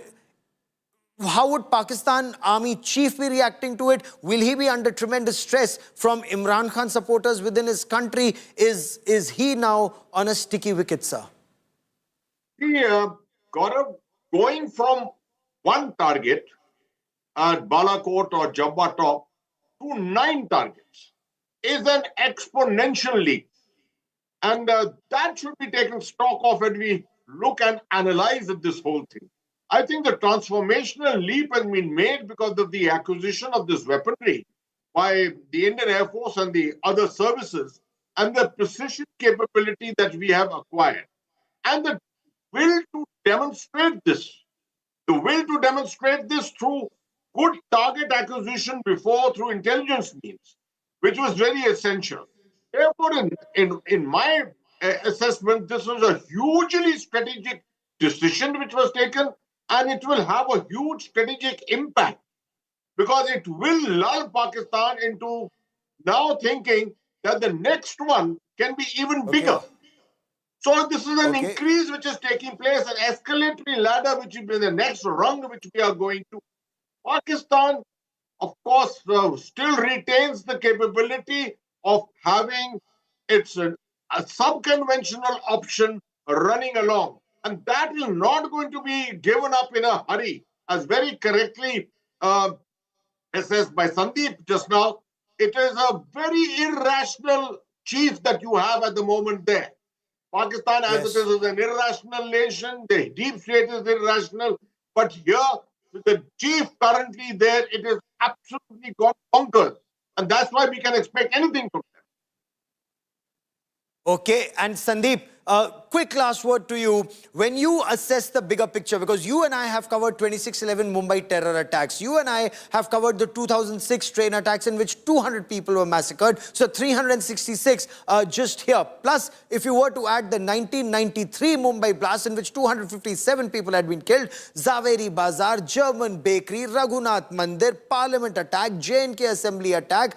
how would Pakistan Army Chief be reacting to it? Will he be under tremendous stress from Imran Khan supporters within his country? Is he now on a sticky wicket, sir? Gaurav, going from one target at Balakot or Jabba Top to 9 targets is an exponential leap. And that should be taken stock of when we look and analyze this whole thing. I think the transformational leap has been made because of the acquisition of this weaponry by the Indian Air Force and the other services, and the precision capability that we have acquired, and the will to demonstrate this. the will to demonstrate this through good target acquisition before through intelligence means, which was very essential. Therefore, in my assessment, this was a hugely strategic decision which was taken, and it will have a huge strategic impact because it will lull Pakistan into now thinking that the next one can be even bigger. So this is an increase which is taking place, an escalatory ladder which will be the next rung which we are going to. Pakistan, of course, still retains the capability of having its a sub-conventional option running along. And that is not going to be given up in a hurry, as very correctly assessed by Sandeep just now. It is a very irrational chief that you have at the moment there. Pakistan, as it is an irrational nation, the deep state is irrational, but here, with the chief currently there, it is absolutely gone bonkers. And that's why we can expect anything from them. Okay, and Sandeep, quick last word to you. When you assess the bigger picture, because you and I have covered 26/11 Mumbai terror attacks, you and I have covered the 2006 train attacks in which 200 people were massacred, so 366 just here. Plus, if you were to add the 1993 Mumbai blast in which 257 people had been killed, Zaveri Bazaar, German bakery, Raghunath Mandir, Parliament attack, J&K assembly attack,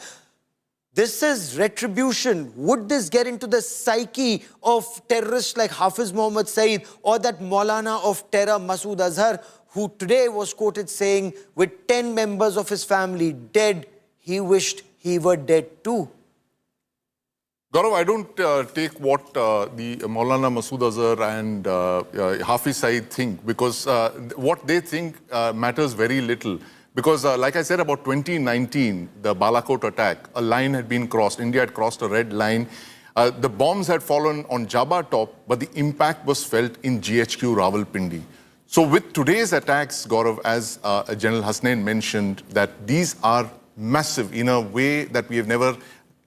this is retribution. Would this get into the psyche of terrorists like Hafiz Mohammed Saeed or that Maulana of terror Masood Azhar, who today was quoted saying, with 10 members of his family dead, he wished he were dead too? Gaurav, I don't take what the Maulana Masood Azhar and Hafiz Saeed think, because what they think matters very little. Because like I said, about 2019, the Balakot attack, a line had been crossed. India had crossed a red line. The bombs had fallen on Jabba top, but the impact was felt in GHQ Rawalpindi. So with today's attacks, Gaurav, as General Hasnain mentioned, that these are massive in a way that we have never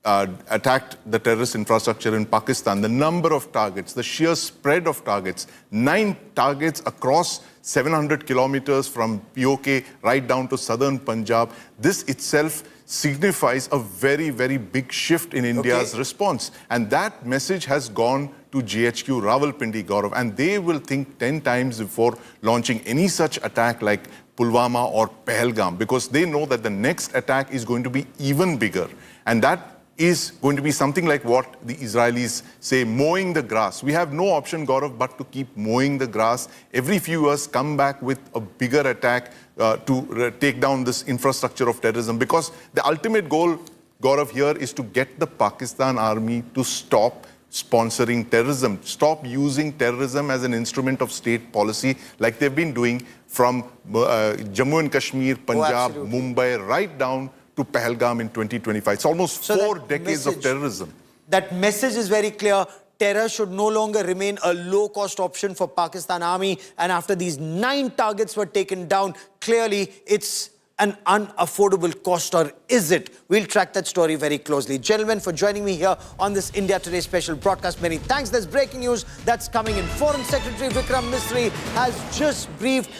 attacked the terrorist infrastructure in Pakistan. The number of targets, the sheer spread of targets, 9 targets across 700 kilometers from POK right down to southern Punjab. This itself signifies a very, very big shift in India's response. And that message has gone to GHQ Rawalpindi, Gaurav, and they will think 10 times before launching any such attack like Pulwama or Pahalgam, because they know that the next attack is going to be even bigger. And that is going to be something like what the Israelis say, mowing the grass. We have no option, Gaurav, but to keep mowing the grass. Every few years, come back with a bigger attack to take down this infrastructure of terrorism. Because the ultimate goal, Gaurav, here is to get the Pakistan army to stop sponsoring terrorism, stop using terrorism as an instrument of state policy like they've been doing from Jammu and Kashmir, Punjab, Mumbai, right down to Pahalgam in 2025. It's almost 4 decades of terrorism. That message is very clear. Terror should no longer remain a low-cost option for Pakistan Army. And after these 9 targets were taken down, clearly it's an unaffordable cost, or is it? We'll track that story very closely. Gentlemen, for joining me here on this India Today special broadcast, many thanks. There's breaking news that's coming in. Foreign Secretary Vikram Misri has just briefed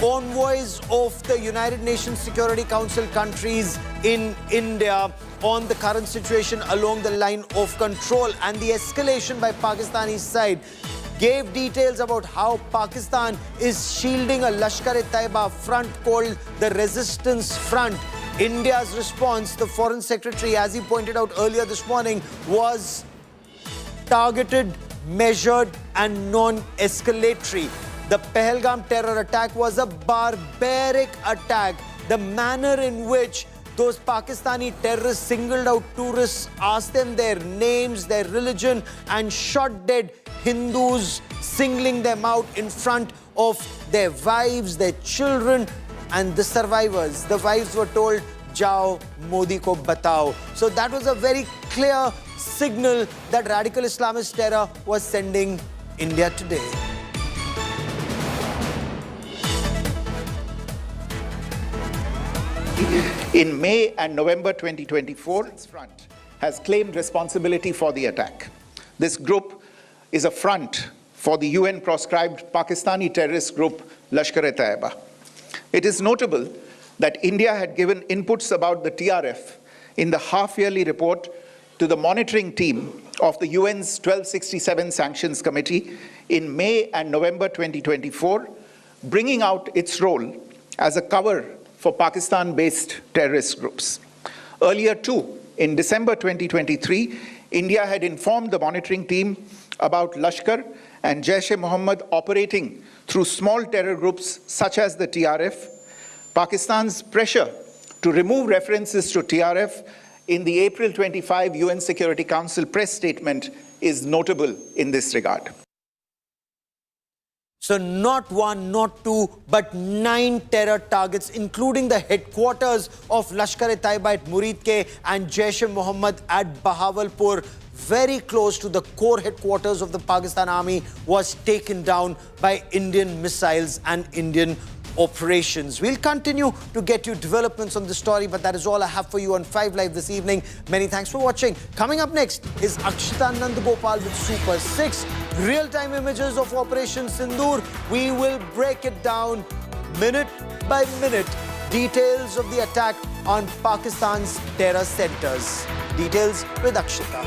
envoys of the United Nations Security Council countries in India on the current situation along the line of control and the escalation by Pakistani side. Gave details about how Pakistan is shielding a Lashkar-e-Taiba front called the Resistance Front. India's response, the Foreign Secretary, as he pointed out earlier this morning, was targeted, measured and non-escalatory. The Pahalgam terror attack was a barbaric attack. The manner in which those Pakistani terrorists singled out tourists, asked them their names, their religion, and shot dead Hindus, singling them out in front of their wives, their children, and the survivors. The wives were told, "Jao, Modi ko batao." So that was a very clear signal that radical Islamist terror was sending India today. In May and November 2024, this front has claimed responsibility for the attack. This group is a front for the UN-proscribed Pakistani terrorist group Lashkar-e-Taiba. It is notable that India had given inputs about the TRF in the half-yearly report to the monitoring team of the UN's 1267 Sanctions Committee in May and November 2024, bringing out its role as a cover for Pakistan-based terrorist groups. Earlier too, in December 2023, India had informed the monitoring team about Lashkar and Jaish-e-Mohammed operating through small terror groups such as the TRF. Pakistan's pressure to remove references to TRF in the April 25 UN Security Council press statement is notable in this regard. So not one, not two, but 9 terror targets, including the headquarters of Lashkar-e-Taiba at Muridke and Jaish-e-Mohammed at Bahawalpur, very close to the core headquarters of the Pakistan Army, was taken down by Indian missiles and Indian operations. We'll continue to get you developments on the story, but that is all I have for you on 5 Live this evening. Many thanks for watching. Coming up next is Akshita Nandagopal with Super 6. Real-time images of Operation Sindoor. We will break it down minute by minute. Details of the attack on Pakistan's terror centers. Details with Akshita.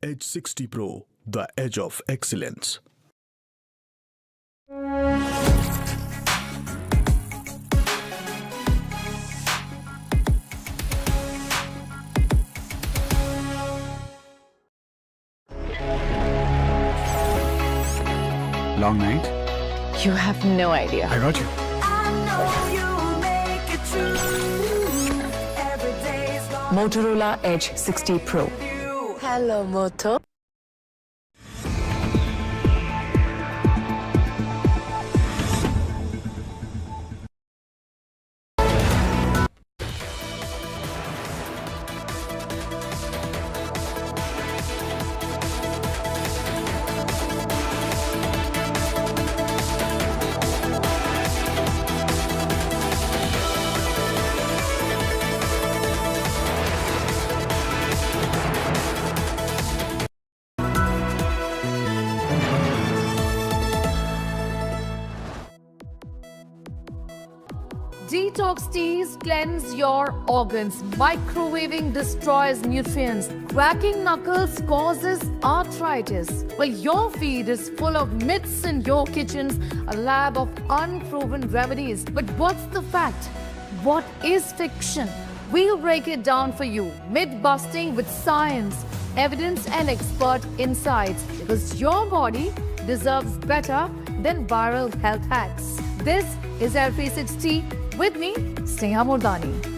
Edge 60 Pro, the edge of excellence. Long night? You have no idea. I got you. Motorola Edge 60 Pro. Hello, Moto. Detox teas cleanse your organs. Microwaving destroys nutrients. Cracking knuckles causes arthritis. Well, your feed is full of myths and your kitchen's a lab of unproven remedies. But what's the fact? What is fiction? We'll break it down for you. Myth-busting with science, evidence and expert insights. Because your body deserves better than viral health hacks. This is L360. With me, Sneha Murdani.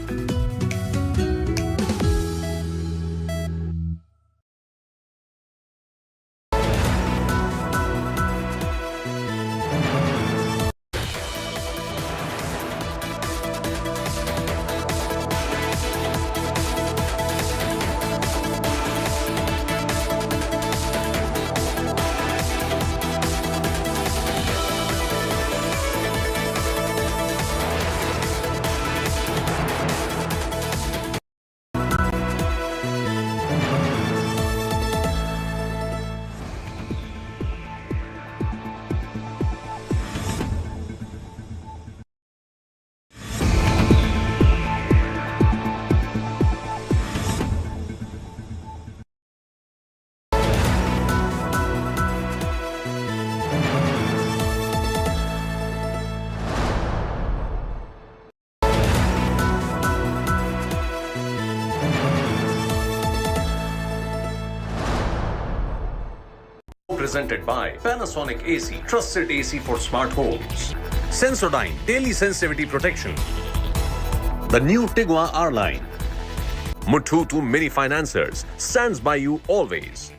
Presented by Panasonic AC, trusted AC for smart homes. Sensodyne, daily sensitivity protection. The new Tigua R-Line. Muthutu Mini Financers stands by you always.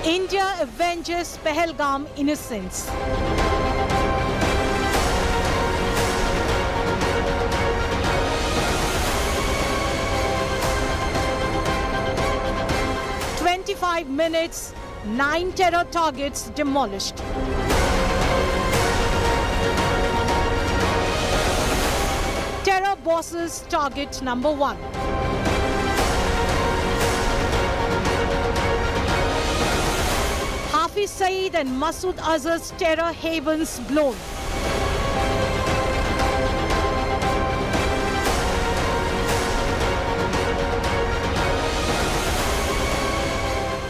India avenges Pahalgam innocents. 45 minutes, 9 terror targets demolished. Terror bosses target number 1. Hafiz Saeed and Masood Azhar's terror havens blown.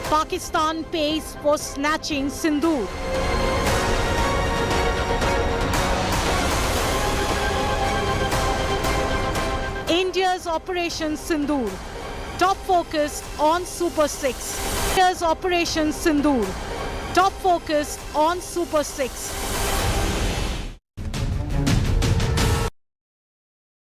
Pakistan pays for snatching Sindoor. India's Operation Sindoor. Top focus on Super 6. India's Operation Sindoor. Top focus on Super 6.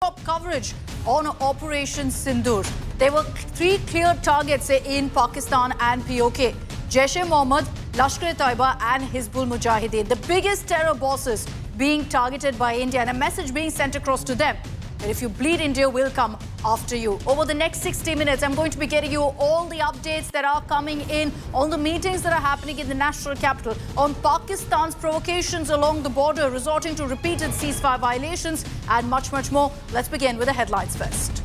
Top coverage on Operation Sindoor. There were 3 clear targets in Pakistan and POK. Jaish-e-Mohammed, Lashkar-e-Taiba and Hizbul Mujahideen. The biggest terror bosses being targeted by India, and a message being sent across to them that if you bleed, India will come after you. Over the next 60 minutes, I'm going to be getting you all the updates that are coming in on the meetings that are happening in the national capital, on Pakistan's provocations along the border, resorting to repeated ceasefire violations, and much, much more. Let's begin with the headlines first.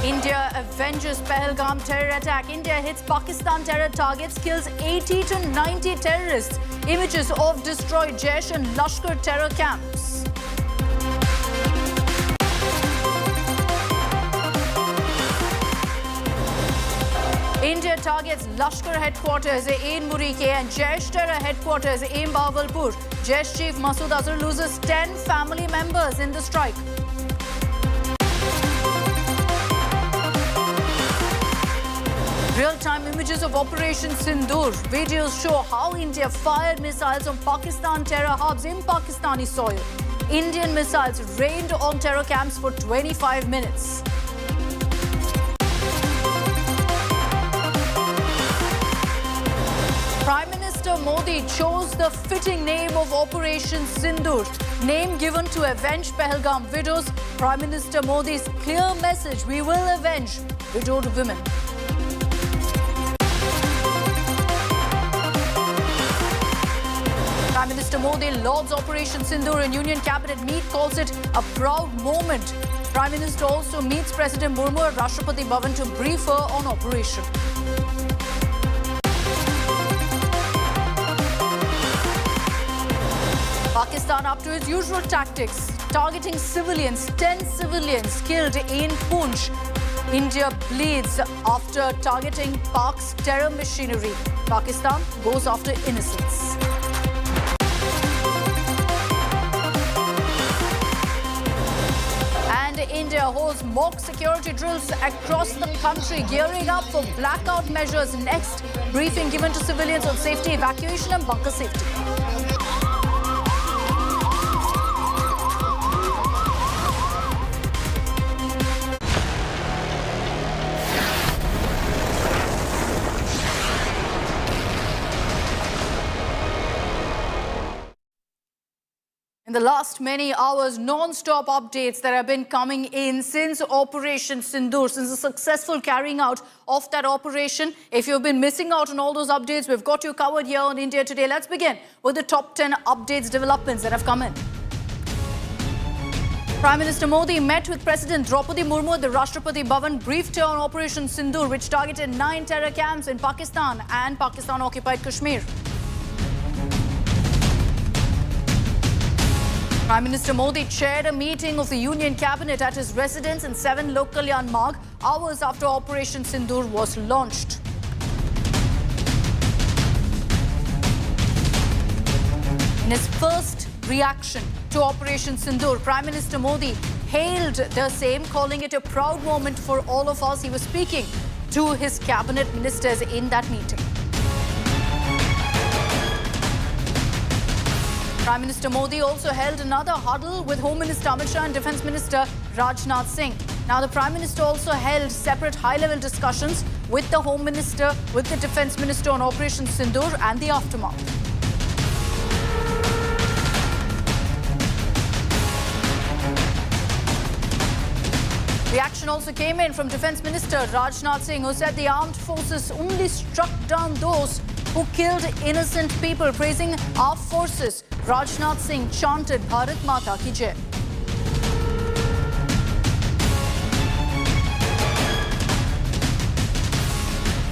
India avenges Pahalgam terror attack. India hits Pakistan terror targets, kills 80 to 90 terrorists. Images of destroyed Jaish and Lashkar terror camps. India targets Lashkar headquarters in Murike and Jaish terror headquarters in Bahawalpur. Jaish chief Masood Azhar loses 10 family members in the strike. Real-time images of Operation Sindoor. Videos show how India fired missiles on Pakistan terror hubs in Pakistani soil. Indian missiles rained on terror camps for 25 minutes. Prime Minister Modi chose the fitting name of Operation Sindoor, name given to avenge Pahalgam widows. Prime Minister Modi's clear message: we will avenge widowed women. Prime Minister Modi lauds Operation Sindoor in Union Cabinet meet, calls it a proud moment. Prime Minister also meets President Murmu at Rashtrapati Bhavan to brief her on operation. Pakistan up to its usual tactics, targeting civilians. 10 civilians killed in Poonch. India bleeds after targeting Pak's terror machinery. Pakistan goes after innocents. And India holds mock security drills across the country, gearing up for blackout measures next. Briefing given to civilians on safety, evacuation and bunker safety. In the last many hours, non-stop updates that have been coming in since Operation Sindoor, since the successful carrying out of that operation. If you've been missing out on all those updates, we've got you covered here on India Today. Let's begin with the top 10 updates, developments that have come in. Prime Minister Modi met with President Draupadi Murmu at the Rashtrapati Bhavan, briefed her on Operation Sindoor, which targeted 9 terror camps in Pakistan and Pakistan-occupied Kashmir. Prime Minister Modi chaired a meeting of the Union Cabinet at his residence in 7 Lok Kalyan Marg, hours after Operation Sindoor was launched. In his first reaction to Operation Sindoor, Prime Minister Modi hailed the same, calling it a proud moment for all of us. He was speaking to his cabinet ministers in that meeting. Prime Minister Modi also held another huddle with Home Minister Amit Shah and Defence Minister Rajnath Singh. Now, the Prime Minister also held separate high-level discussions with the Home Minister, with the Defence Minister on Operation Sindoor and the aftermath. Reaction also came in from Defence Minister Rajnath Singh, who said the armed forces only struck down those who killed innocent people. Praising our forces, Rajnath Singh chanted Bharat Mata Ki Jai.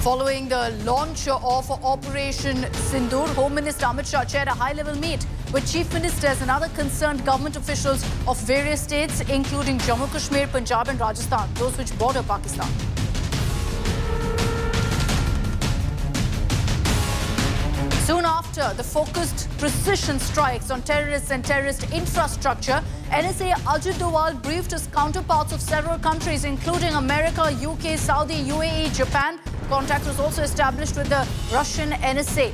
Following the launch of Operation Sindoor, Home Minister Amit Shah chaired a high-level meet with chief ministers and other concerned government officials of various states, including Jammu Kashmir, Punjab and Rajasthan, those which border Pakistan. Soon after the focused precision strikes on terrorists and terrorist infrastructure, NSA Ajit Doval briefed his counterparts of several countries, including America, UK, Saudi, UAE, Japan. Contact was also established with the Russian NSA.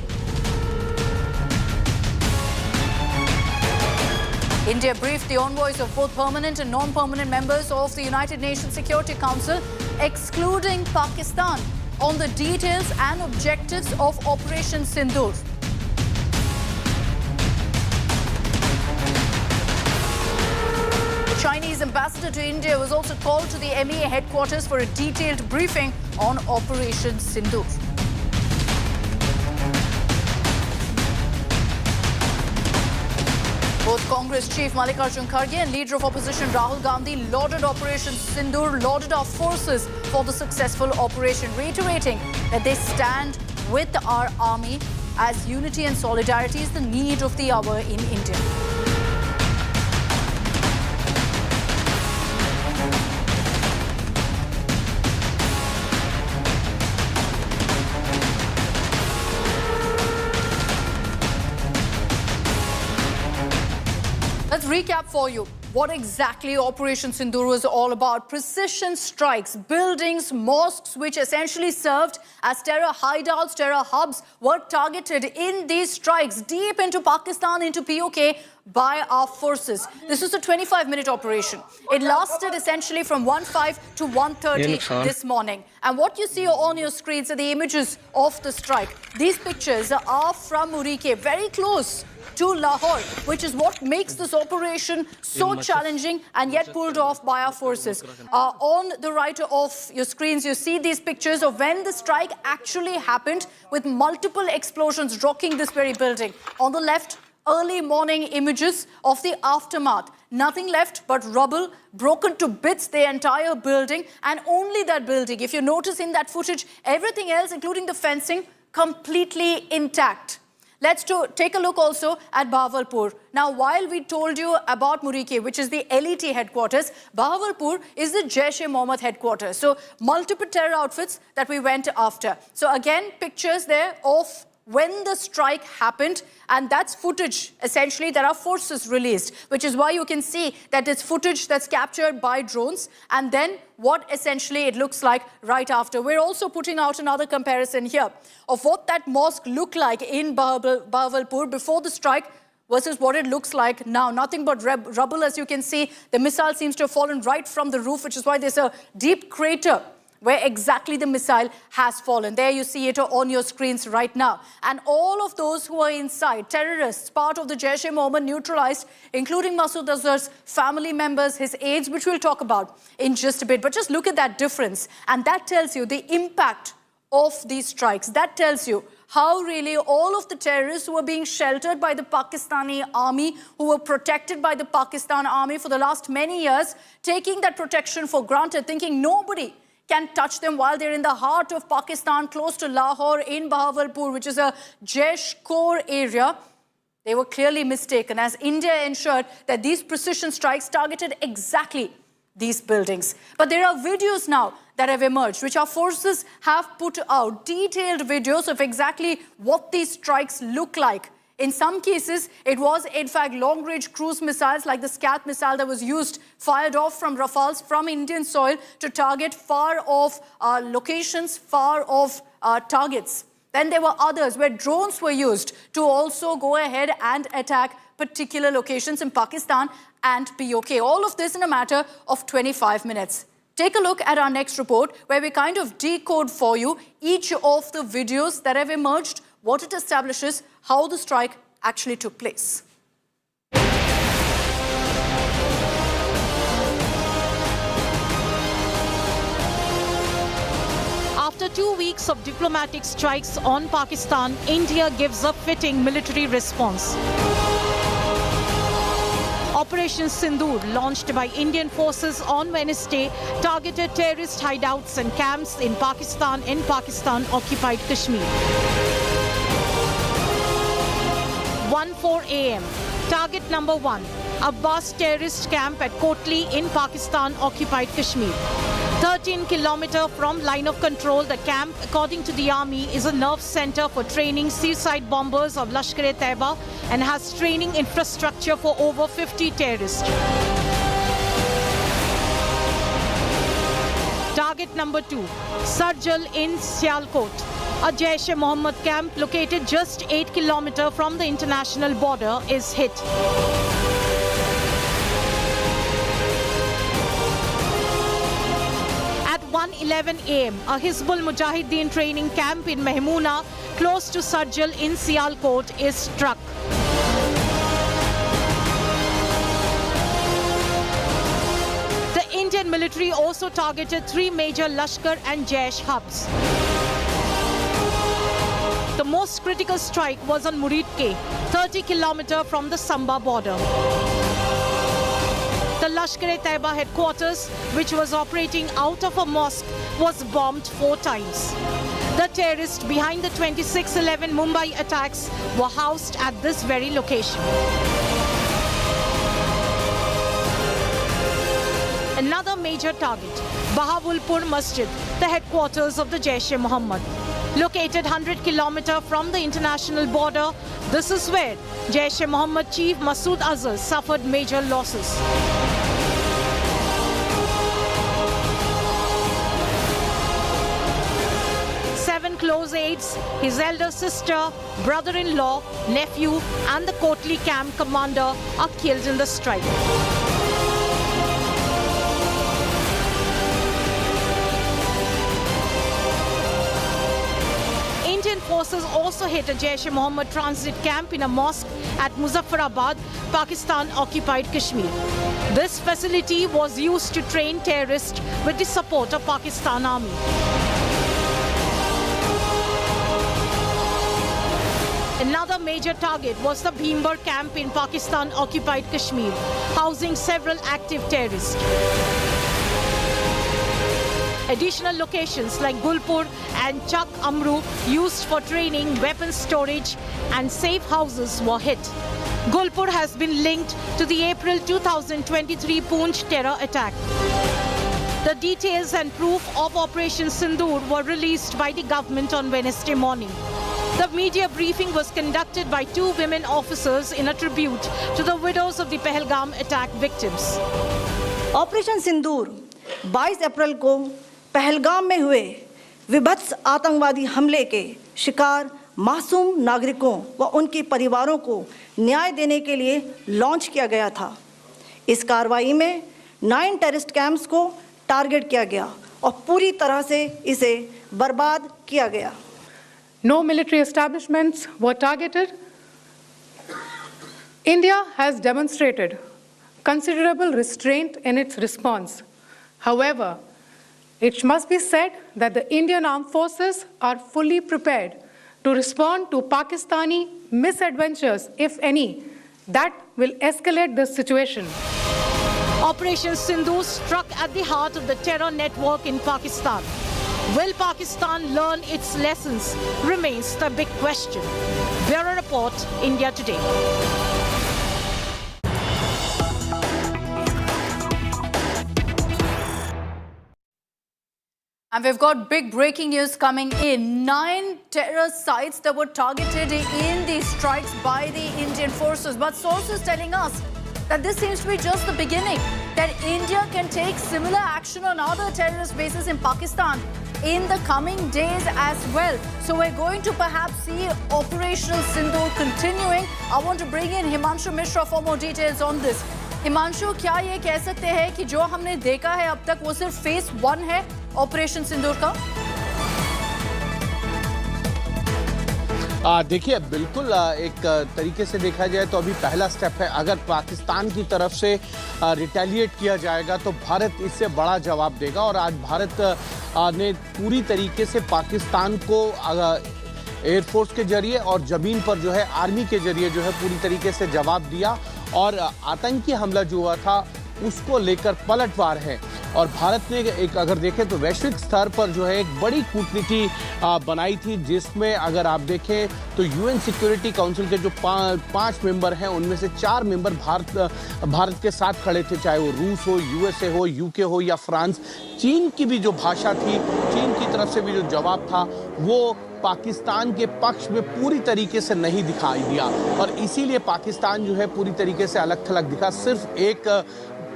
India briefed the envoys of both permanent and non-permanent members of the United Nations Security Council, excluding Pakistan, on the details and objectives of Operation Sindoor. The Chinese ambassador to India was also called to the MEA headquarters for a detailed briefing on Operation Sindoor. Both Congress Chief Mallikarjun Kharge and Leader of Opposition Rahul Gandhi lauded Operation Sindoor, lauded our forces for the successful operation, reiterating that they stand with our army as unity and solidarity is the need of the hour in India. Let's recap for you what exactly Operation Sindoor was all about. Precision strikes, buildings, mosques, which essentially served as terror hideouts, terror hubs, were targeted in these strikes deep into Pakistan, into POK, by our forces. This was a 25-minute operation. It lasted essentially from 1:05 to 1:30 this morning. And what you see on your screens are the images of the strike. These pictures are from Murike, very close to Lahore, which is what makes this operation so challenging and yet pulled off by our forces. On the right of your screens, you see these pictures of when the strike actually happened, with multiple explosions rocking this very building. On the left, early morning images of the aftermath. Nothing left but rubble, broken to bits, the entire building, and only that building. If you notice in that footage, everything else, including the fencing, completely intact. Let's take a look also at Bahawalpur. Now, while we told you about Murike, which is the LET headquarters, Bahawalpur is the Jaish-e-Mohammed headquarters. So, multiple terror outfits that we went after. So, again, pictures there of when the strike happened, and that's footage essentially that our forces released, which is why you can see that it's footage that's captured by drones, and then what essentially it looks like right after. We're also putting out another comparison here of what that mosque looked like in Bahawalpur before the strike versus what it looks like now. Nothing but rubble, as you can see. The missile seems to have fallen right from the roof, which is why there's a deep crater where exactly the missile has fallen. There you see it on your screens right now. And all of those who are inside, terrorists, part of the Jaish-e-Mohammed, neutralized, including Masood Azhar's family members, his aides, which we'll talk about in just a bit. But just look at that difference. And that tells you the impact of these strikes. That tells you how really all of the terrorists who were being sheltered by the Pakistani army, who were protected by the Pakistan army for the last many years, taking that protection for granted, thinking nobody can touch them while they're in the heart of Pakistan, close to Lahore, in Bahawalpur, which is a Jaish core area. They were clearly mistaken, as India ensured that these precision strikes targeted exactly these buildings. But there are videos now that have emerged, which our forces have put out, detailed videos of exactly what these strikes look like. In some cases, it was, in fact, long-range cruise missiles like the Scat missile that was used, fired off from Rafales from Indian soil to target far-off locations, far-off targets. Then there were others where drones were used to also go ahead and attack particular locations in Pakistan and POK. All of this in a matter of 25 minutes. Take a look at our next report, where we kind of decode for you each of the videos that have emerged, what it establishes, how the strike actually took place. After 2 weeks of diplomatic strikes on Pakistan, India gives a fitting military response. Operation Sindoor, launched by Indian forces on Wednesday, targeted terrorist hideouts and camps in Pakistan and Pakistan-occupied Kashmir. 1:04 a.m. Target number 1, Abbas terrorist camp at Kotli in Pakistan-occupied Kashmir. 13 kilometers from line of control, the camp, according to the army, is a nerve center for training suicide bombers of Lashkar-e-Taiba and has training infrastructure for over 50 terrorists. Target number 2, Sarjal in Sialkot. A Jaish-e-Mohammed camp located just 8 kilometers from the international border is hit. At 1:11 a.m., a Hizbul Mujahideen training camp in Mehmoona, close to Sarjal in Sialkot, is struck. The Indian military also targeted 3 major Lashkar and Jaish hubs. The most critical strike was on Murid Ke, 30 kilometers from the Samba border. The Lashkar-e-Taiba headquarters, which was operating out of a mosque, was bombed 4 times. The terrorists behind the 26/11 Mumbai attacks were housed at this very location. Another major target, Bahawalpur Masjid, the headquarters of the Jaish-e-Mohammed. Located 100 kilometers from the international border, this is where Jaish-e-Mohammed chief Masood Azhar suffered major losses. Seven close aides, his elder sister, brother-in-law, nephew, and the Kotli camp commander are killed in the strike. Indian forces also hit a Jaish-e-Mohammed transit camp in a mosque at Muzaffarabad, Pakistan-occupied Kashmir. This facility was used to train terrorists with the support of Pakistan Army. Another major target was the Bhimbar camp in Pakistan-occupied Kashmir, housing several active terrorists. Additional locations like Gulpur and Chak Amru, used for training, weapons storage, and safe houses, were hit. Gulpur has been linked to the April 2023 Poonch terror attack. The details and proof of Operation Sindoor were released by the government on Wednesday morning. The media briefing was conducted by 2 women officers in a tribute to the widows of the Pahalgam attack victims. Operation Sindoor 22 अप्रैल को पहलगाम में हुए विभत्स आतंकवादी हमले के शिकार मासूम नागरिकों व उनके परिवारों को न्याय देने के लिए लॉन्च किया गया था। इस कार्रवाई में 9 टेररिस्ट कैंप्स को टारगेट किया गया और पूरी तरह से इसे बर्बाद किया गया। No military establishments were targeted. India has demonstrated considerable restraint in its response. However, it must be said that the Indian armed forces are fully prepared to respond to Pakistani misadventures, if any, that will escalate the situation. Operation Sindoor struck at the heart of the terror network in Pakistan. Will Pakistan learn its lessons? Remains the big question. Bureau Report, India Today. And we've got big breaking news coming in. 9 terror sites that were targeted in these strikes by the Indian forces. But sources telling us that this seems to be just the beginning, that India can take similar action on other terrorist bases in Pakistan in the coming days as well. So we're going to perhaps see Operational Sindoor continuing. I want to bring in Himanshu Mishra for more details on this. Himanshu, क्या ये कह सकते हैं कि जो हमने देखा है अब तक वो सिर्फ फेज 1 है ऑपरेशन सिंदूर का? देखिए बिल्कुल एक तरीके से देखा जाए तो अभी पहला स्टेप है। अगर पाकिस्तान की तरफ से रिटेलिएट किया जाएगा तो भारत इससे बड़ा जवाब देगा। और आज भारत ने पूरी तरीके से पाकिस्तान को एयरफोर्स के जरिए और ज़मीन पर जो है आर्मी के जरिए जो है पूरी तरीके से जवाब दिया। और आतंकी हमला जो हुआ था उसको लेकर पलटवार है। और भारत ने एक अगर देखें तो वैश्विक स्तर पर जो है एक बड़ी कूटनीति बनाई थी, जिसमें अगर आप देखें तो यूएन सिक्योरिटी काउंसिल के जो पांच मेंबर हैं उनमें से 4 मेंबर भारत के साथ खड़े थे, चाहे वो रूस हो, यूएसए हो, यूके हो या फ्रांस। चीन की भी जो भाषा थी, चीन की तरफ से भी जो जवाब था वो पाकिस्तान के पक्ष में पूरी तरीके से नहीं दिखाई दिया। और इसीलिए पाकिस्तान जो है पूरी तरीके से अलग थलग दिखा। सिर्फ एक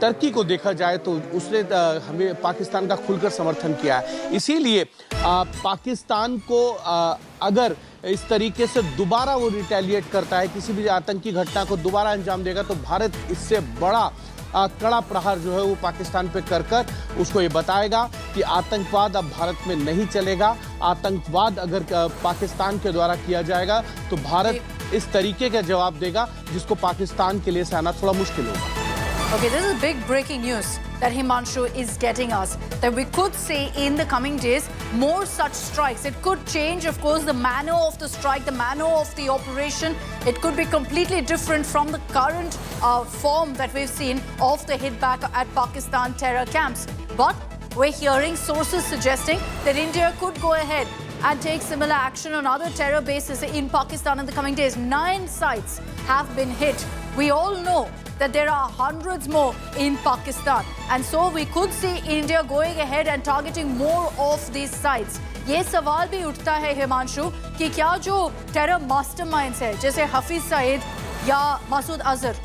टर्की को देखा जाए तो उसने हमें पाकिस्तान का खुलकर समर्थन किया है। इसीलिए पाकिस्तान को अगर इस तरीके से दोबारा वो रिटेलिएट करता है, किसी भी आतंकी घटना को दोबारा अंजाम देगा, तो भारत इससे बड़ा कड़ा प्रहार जो है वो पाकिस्तान पे कर उसको ये बताएगा कि आतंकवाद अब भारत में नहीं चलेगा। आतंकवाद अगर पाकिस्तान के द्वारा किया जाएगा तो भारत इस तरीके का जवाब देगा जिसको पाकिस्तान के लिए सहना थोड़ा मुश्किल होगा। Okay, this is big breaking news that Himanshu is getting us, that we could see in the coming days more such strikes. It could change, of course, the manner of the strike, the manner of the operation. It could be completely different from the current form that we've seen of the hit back at Pakistan terror camps. But we're hearing sources suggesting that India could go ahead and take similar action on other terror bases in Pakistan in the coming days. 9 sites have been hit. We all know that there are hundreds more in Pakistan, and so we could see India going ahead and targeting more of these sites. ये सवाल भी उठता है हिमांशु कि क्या जो terror masterminds है जैसे हफीज सईद या मसूद अजहर,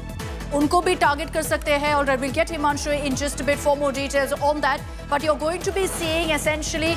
उनको भी टारगेट कर सकते हैं। Alright, we'll get Himanshu in just a bit for more details on that. But you're going to be seeing essentially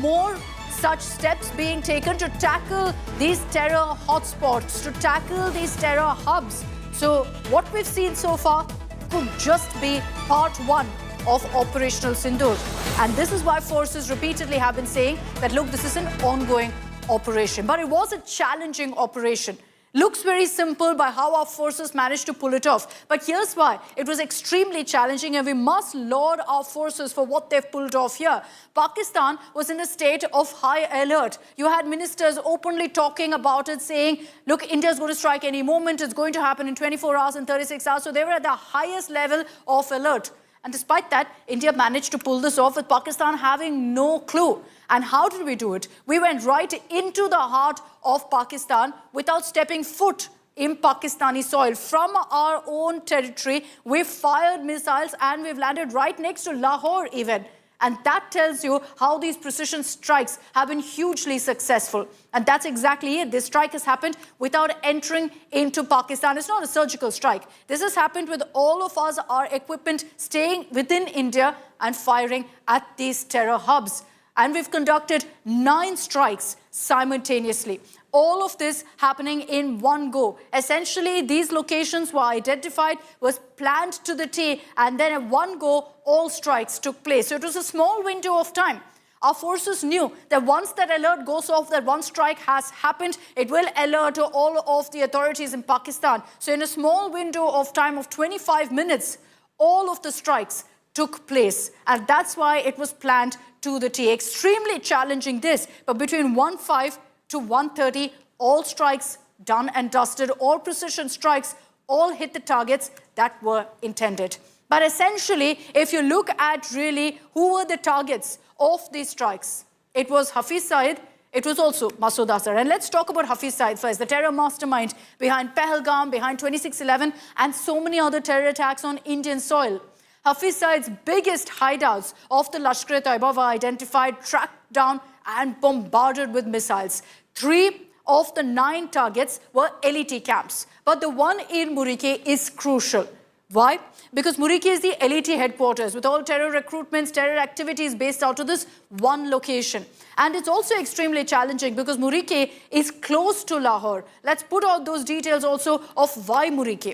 more such steps being taken to tackle these terror hotspots, to tackle these terror hubs. So what we've seen so far could just be part 1 of Operational Sindoor. And this is why forces repeatedly have been saying that, look, this is an ongoing operation. But it was a challenging operation. Looks very simple by how our forces managed to pull it off. But here's why. It was extremely challenging, and we must laud our forces for what they've pulled off here. Pakistan was in a state of high alert. You had ministers openly talking about it, saying, look, India's going to strike any moment. It's going to happen in 24 hours and 36 hours. So they were at the highest level of alert. And despite that, India managed to pull this off with Pakistan having no clue. And how did we do it? We went right into the heart of Pakistan without stepping foot in Pakistani soil. From our own territory, we fired missiles and we've landed right next to Lahore even. And that tells you how these precision strikes have been hugely successful. And that's exactly it. This strike has happened without entering into Pakistan. It's not a surgical strike. This has happened with all of us, our equipment staying within India and firing at these terror hubs. And we've conducted 9 strikes simultaneously. All of this happening in one go. Essentially, these locations were identified, was planned to the T, and then at one go, all strikes took place. So it was a small window of time. Our forces knew that once that alert goes off, that one strike has happened, it will alert all of the authorities in Pakistan. So in a small window of time of 25 minutes, all of the strikes took place. And that's why it was planned to the T. Extremely challenging this, but between 1:05 to 1:30, all strikes done and dusted, all precision strikes, all hit the targets that were intended. But essentially, if you look at really who were the targets of these strikes, it was Hafiz Saeed, it was also Masood Azhar. And let's talk about Hafiz Saeed first, the terror mastermind behind Pahalgam, behind 26/11, and so many other terror attacks on Indian soil. Hafiz Saeed's biggest hideouts of the Lashkar-e-Taiba were identified, tracked down, and bombarded with missiles. 3 of the 9 targets were LET camps. But the one in Murike is crucial. Why? Because Murike is the LET headquarters with all terror recruitments, terror activities based out of this one location. And it's also extremely challenging because Murike is close to Lahore. Let's put out those details also of why Murike.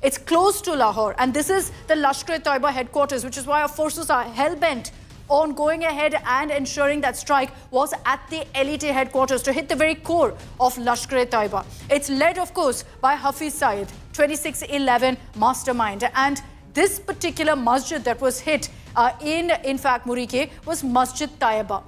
It's close to Lahore, and this is the Lashkar-e-Taiba headquarters, which is why our forces are hell-bent on going ahead and ensuring that strike was at the elite headquarters to hit the very core of Lashkar-e-Taiba. It's led, of course, by Hafiz Saeed, 2611 mastermind. And this particular masjid that was hit in fact, Murike, was Masjid Taiba.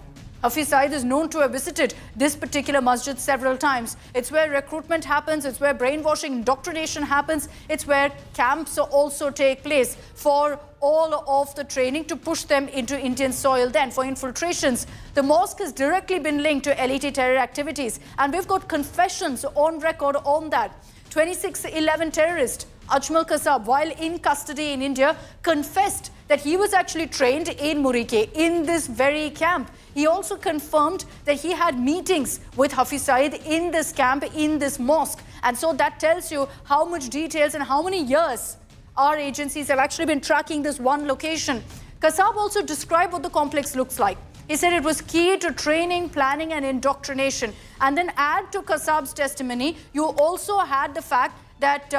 Hafiz Saeed is known to have visited this particular masjid several times. It's where recruitment happens, it's where brainwashing, indoctrination happens, it's where camps also take place for all of the training to push them into Indian soil then for infiltrations. The mosque has directly been linked to elite terror activities, and we've got confessions on record on that. 2611 terrorist Ajmal Kasab, while in custody in India, confessed that he was actually trained in Murike, in this very camp. He also confirmed that he had meetings with Hafiz Saeed in this camp, in this mosque. And so that tells you how much details and how many years our agencies have actually been tracking this one location. Kasab also described what the complex looks like. He said it was key to training, planning and indoctrination. And then add to Kasab's testimony, you also had the fact that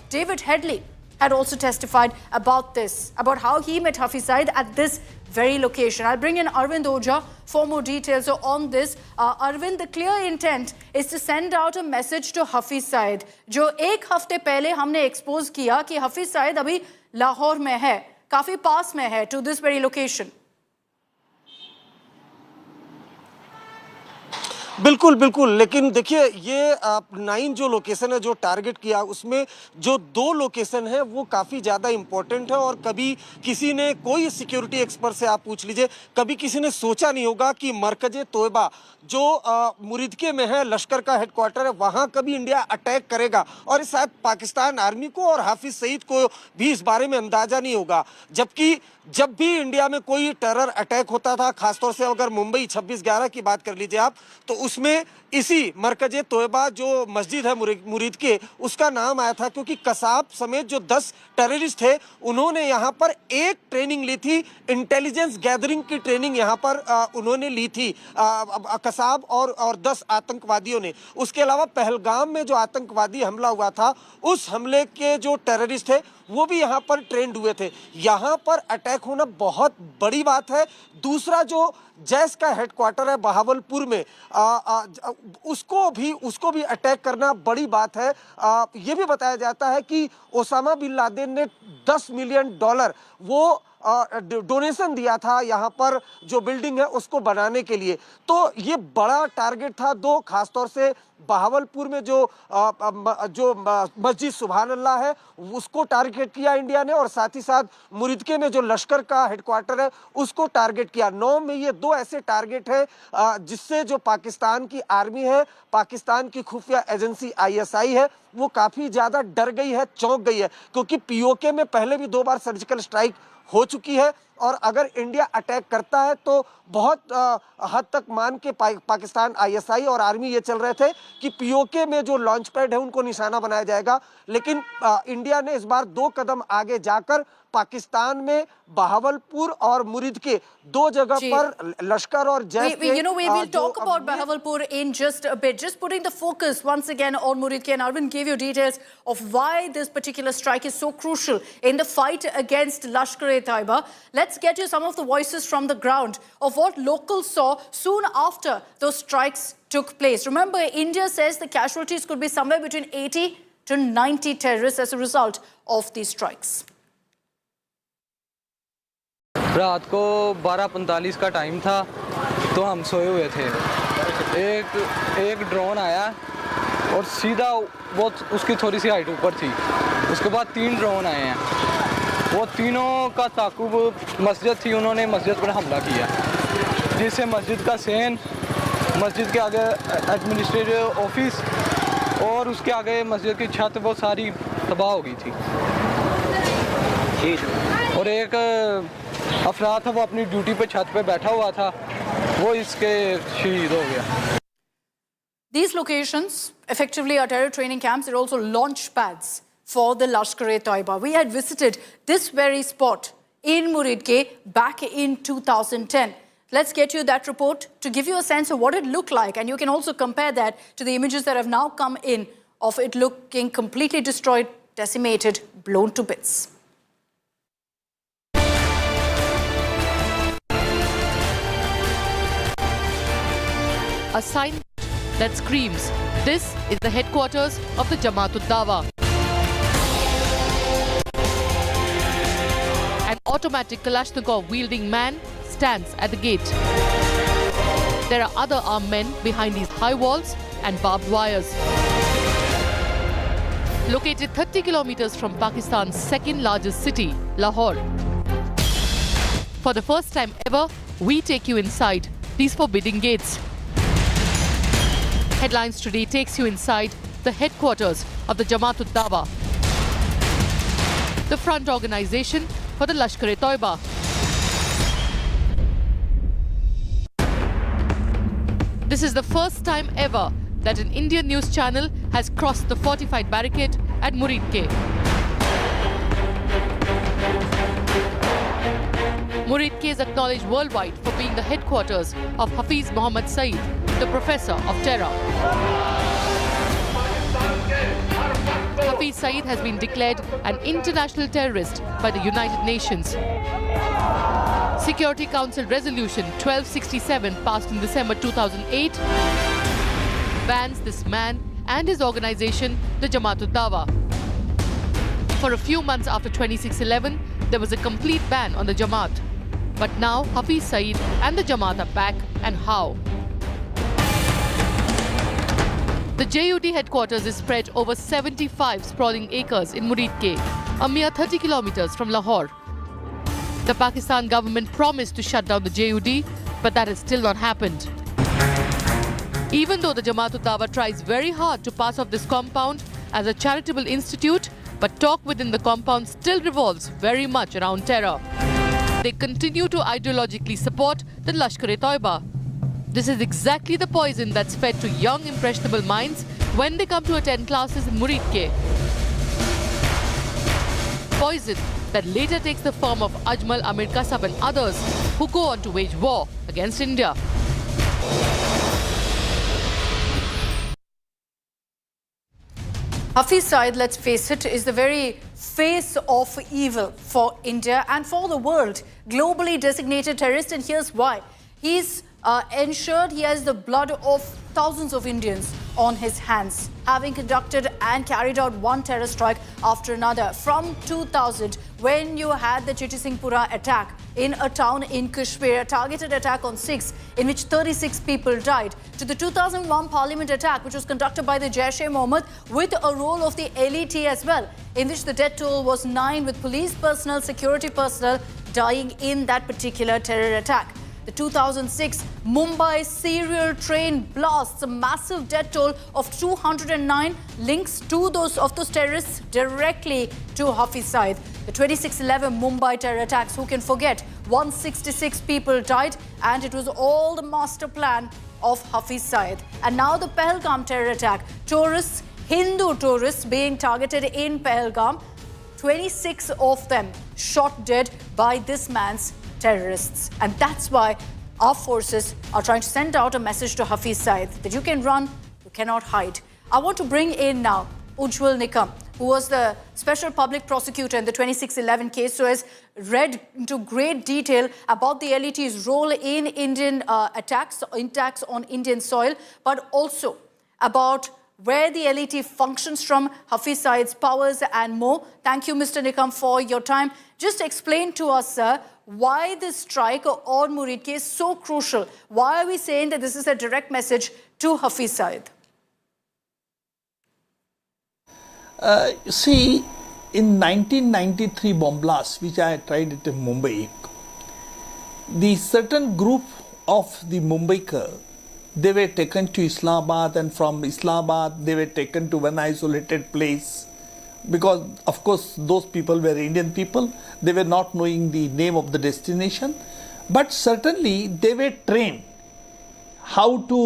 David Headley had also testified about this, about how he met Hafiz Saeed at this very location. I'll bring in Arvind Oja for more details on this. Arvind, the clear intent is to send out a message to Hafiz Saeed, जो एक हफ्ते पहले हमने expose किया कि Hafiz Saeed अभी लाहौर में है, काफी पास में है to this very location. बिल्कुल बिल्कुल, लेकिन देखिए ये 9 जो लोकेशन है जो टारगेट किया उसमें जो 2 लोकेशन है वो काफ़ी ज़्यादा इम्पोर्टेंट है और कभी किसी ने, कोई सिक्योरिटी एक्सपर्ट से आप पूछ लीजिए, कभी किसी ने सोचा नहीं होगा कि मरकज़े तोयबा जो मुरीदके में है, लश्कर का हेडक्वार्टर है, वहाँ कभी इंडिया अटैक करेगा। और शायद पाकिस्तान आर्मी को और हाफिज सईद को भी इस बारे में अंदाज़ा नहीं होगा। जबकि जब भी इंडिया में कोई टेरर अटैक होता था, खासतौर से अगर मुंबई 26/11 की बात कर लीजिए आप, तो उसमें इसी मरकज़े तोयबा जो मस्जिद है मुरीद के, उसका नाम आया था क्योंकि कसाब समेत जो 10 टेररिस्ट थे उन्होंने यहाँ पर एक ट्रेनिंग ली थी, इंटेलिजेंस गैदरिंग की ट्रेनिंग यहाँ पर उन्होंने ली थी कसाब और 10 आतंकवादियों ने। उसके अलावा पहलगाम में जो आतंकवादी हमला हुआ था, उस हमले के जो टेररिस्ट थे वो भी यहाँ पर ट्रेंड हुए थे। यहाँ पर अटैक होना बहुत बड़ी बात है। दूसरा जो जैश का हेडक्वार्टर है बहावलपुर में, उसको भी अटैक करना बड़ी बात है। ये भी बताया जाता है कि ओसामा बिन लादेन ने $10 मिलियन वो डोनेशन दिया था यहाँ पर जो बिल्डिंग है उसको बनाने के लिए। तो ये बड़ा टारगेट था। दो खासतौर से बहावलपुर में जो मस्जिद सुभान अल्लाह है उसको टारगेट किया इंडिया ने, और साथ ही साथ मुरीदके में जो लश्कर का हेडक्वार्टर है उसको टारगेट किया। 9 में ये 2 ऐसे टारगेट हैं जिससे जो पाकिस्तान की आर्मी है, पाकिस्तान की खुफिया एजेंसी ISI है, वो काफ़ी ज़्यादा डर गई है, चौंक गई है, क्योंकि POK में पहले भी 2 बार सर्जिकल स्ट्राइक हो चुकी है। और अगर इंडिया अटैक करता है तो बहुत हद तक मान के पाकिस्तान ISI और आर्मी ये चल रहे थे कि POK में जो लॉन्च पैड है उनको निशाना बनाया जाएगा। लेकिन इंडिया ने इस बार 2 कदम आगे जाकर पाकिस्तान में बहावलपुर और मुरीदके 2 जगह पर लश्कर और जैश के we will talk about Bahawalpur in just a bit. Just putting the focus once again on Muridke, and Arvind gave you details of why this particular strike is so crucial in the fight against Lashkar-e-Taiba. Let's get you some of the voices from the ground of what locals saw soon after those strikes took place. Remember, India says the casualties could be somewhere between 80 to 90 terrorists as a result of these strikes. रात को 12:45 का time था, तो हम सोए हुए थे। एक ड्रोन आया और सीधा वो उसकी थोड़ी सी हाइट ऊपर थी। उसके बाद 3 ड्रोन आए हैं, वो तीनों का ताकुब मस्जिद थी, उन्होंने मस्जिद पर हमला किया, जिससे मस्जिद का सेन, मस्जिद के आगे एडमिनिस्ट्रेटिव ऑफिस और उसके आगे मस्जिद की छत वो सारी तबाह हो गई थी। और एक अफराद था, वो अपनी ड्यूटी पे छत पे बैठा हुआ था, वो इसके शहीद हो गया। These locations effectively are terror training camps. They're also launch pads for the Lashkar-e-Taiba. We had visited this very spot in Muridke back in 2010. Let's get you that report to give you a sense of what it looked like, and you can also compare that to the images that have now come in of it looking completely destroyed, decimated, blown to bits. a sign that screams, this is the headquarters of the Jamaat-ud-Dawa. An automatic Kalashnikov-wielding man stands at the gate. There are other armed men behind these high walls and barbed wires. Located 30 kilometers from Pakistan's second largest city, Lahore. For the first time ever, we take you inside these forbidding gates. Headlines Today takes you inside the headquarters of the Jamaat-ud-Dawa, the front organization for the Lashkar-e-Toiba. This is the first time ever that an Indian news channel has crossed the fortified barricade at Muridke. Muridke is acknowledged worldwide for being the headquarters of Hafiz Mohammad Saeed, the professor of terror. Hafiz Saeed has been declared an international terrorist by the United Nations. Security Council Resolution 1267 passed in December 2008 bans this man and his organization, the Jamaat-ud-Dawa. For a few months after 26/11, there was a complete ban on the Jamaat. But now Hafiz Saeed and the Jamaat are back, and how? The JUD headquarters is spread over 75 sprawling acres in Muridke, a mere 30 kilometers from Lahore. The Pakistan government promised to shut down the JUD, but that has still not happened. Even though the Jamaat-ud-Dawa tries very hard to pass off this compound as a charitable institute, but talk within the compound still revolves very much around terror. They continue to ideologically support the Lashkar-e-Toiba. This is exactly the poison that's fed to young, impressionable minds when they come to attend classes in Muridke. Poison that later takes the form of Ajmal, Amir Kasab and others who go on to wage war against India. Hafiz Saeed, let's face it, is the very face of evil for India and for the world. Globally designated terrorist, and here's why. He's ensured he has the blood of thousands of Indians on his hands, having conducted and carried out one terror strike after another. From 2000, when you had the Chitti Singhpura attack in a town in Kashmir, a targeted attack on Sikhs in which 36 people died, to the 2001 parliament attack, which was conducted by the Jaish-e-Mohammed with a role of the LET as well, in which the death toll was 9, with police personnel, security personnel dying in that particular terror attack. The 2006 Mumbai serial train blasts, a massive death toll of 209, links to those terrorists directly to Hafiz Saeed. The 26/11 Mumbai terror attacks, who can forget? 166 people died, and it was all the master plan of Hafiz Saeed. And now the Pahalgam terror attack, tourists, Hindu tourists being targeted in Pahalgam, 26 of them shot dead by this man's terrorists. And that's why our forces are trying to send out a message to Hafiz Saeed that you can run, you cannot hide. I want to bring in now Ujjwal Nikam, who was the special public prosecutor in the 26/11 case, who has read into great detail about the LET's role in Indian attacks on Indian soil, but also about where the LET functions from, Hafiz Saeed's powers and more. Thank you, Mr. Nikam, for your time. Just explain to us, sir, why this strike on Muridke is so crucial. Why are we saying that this is a direct message to Hafiz Saeed? See, in 1993 bomb blast, which I tried it in Mumbai, the certain group of the Mumbaikar, they were taken to Islamabad, and from Islamabad they were taken to one isolated place, because of course those people were Indian people. They were not knowing the name of the destination, but certainly they were trained how to,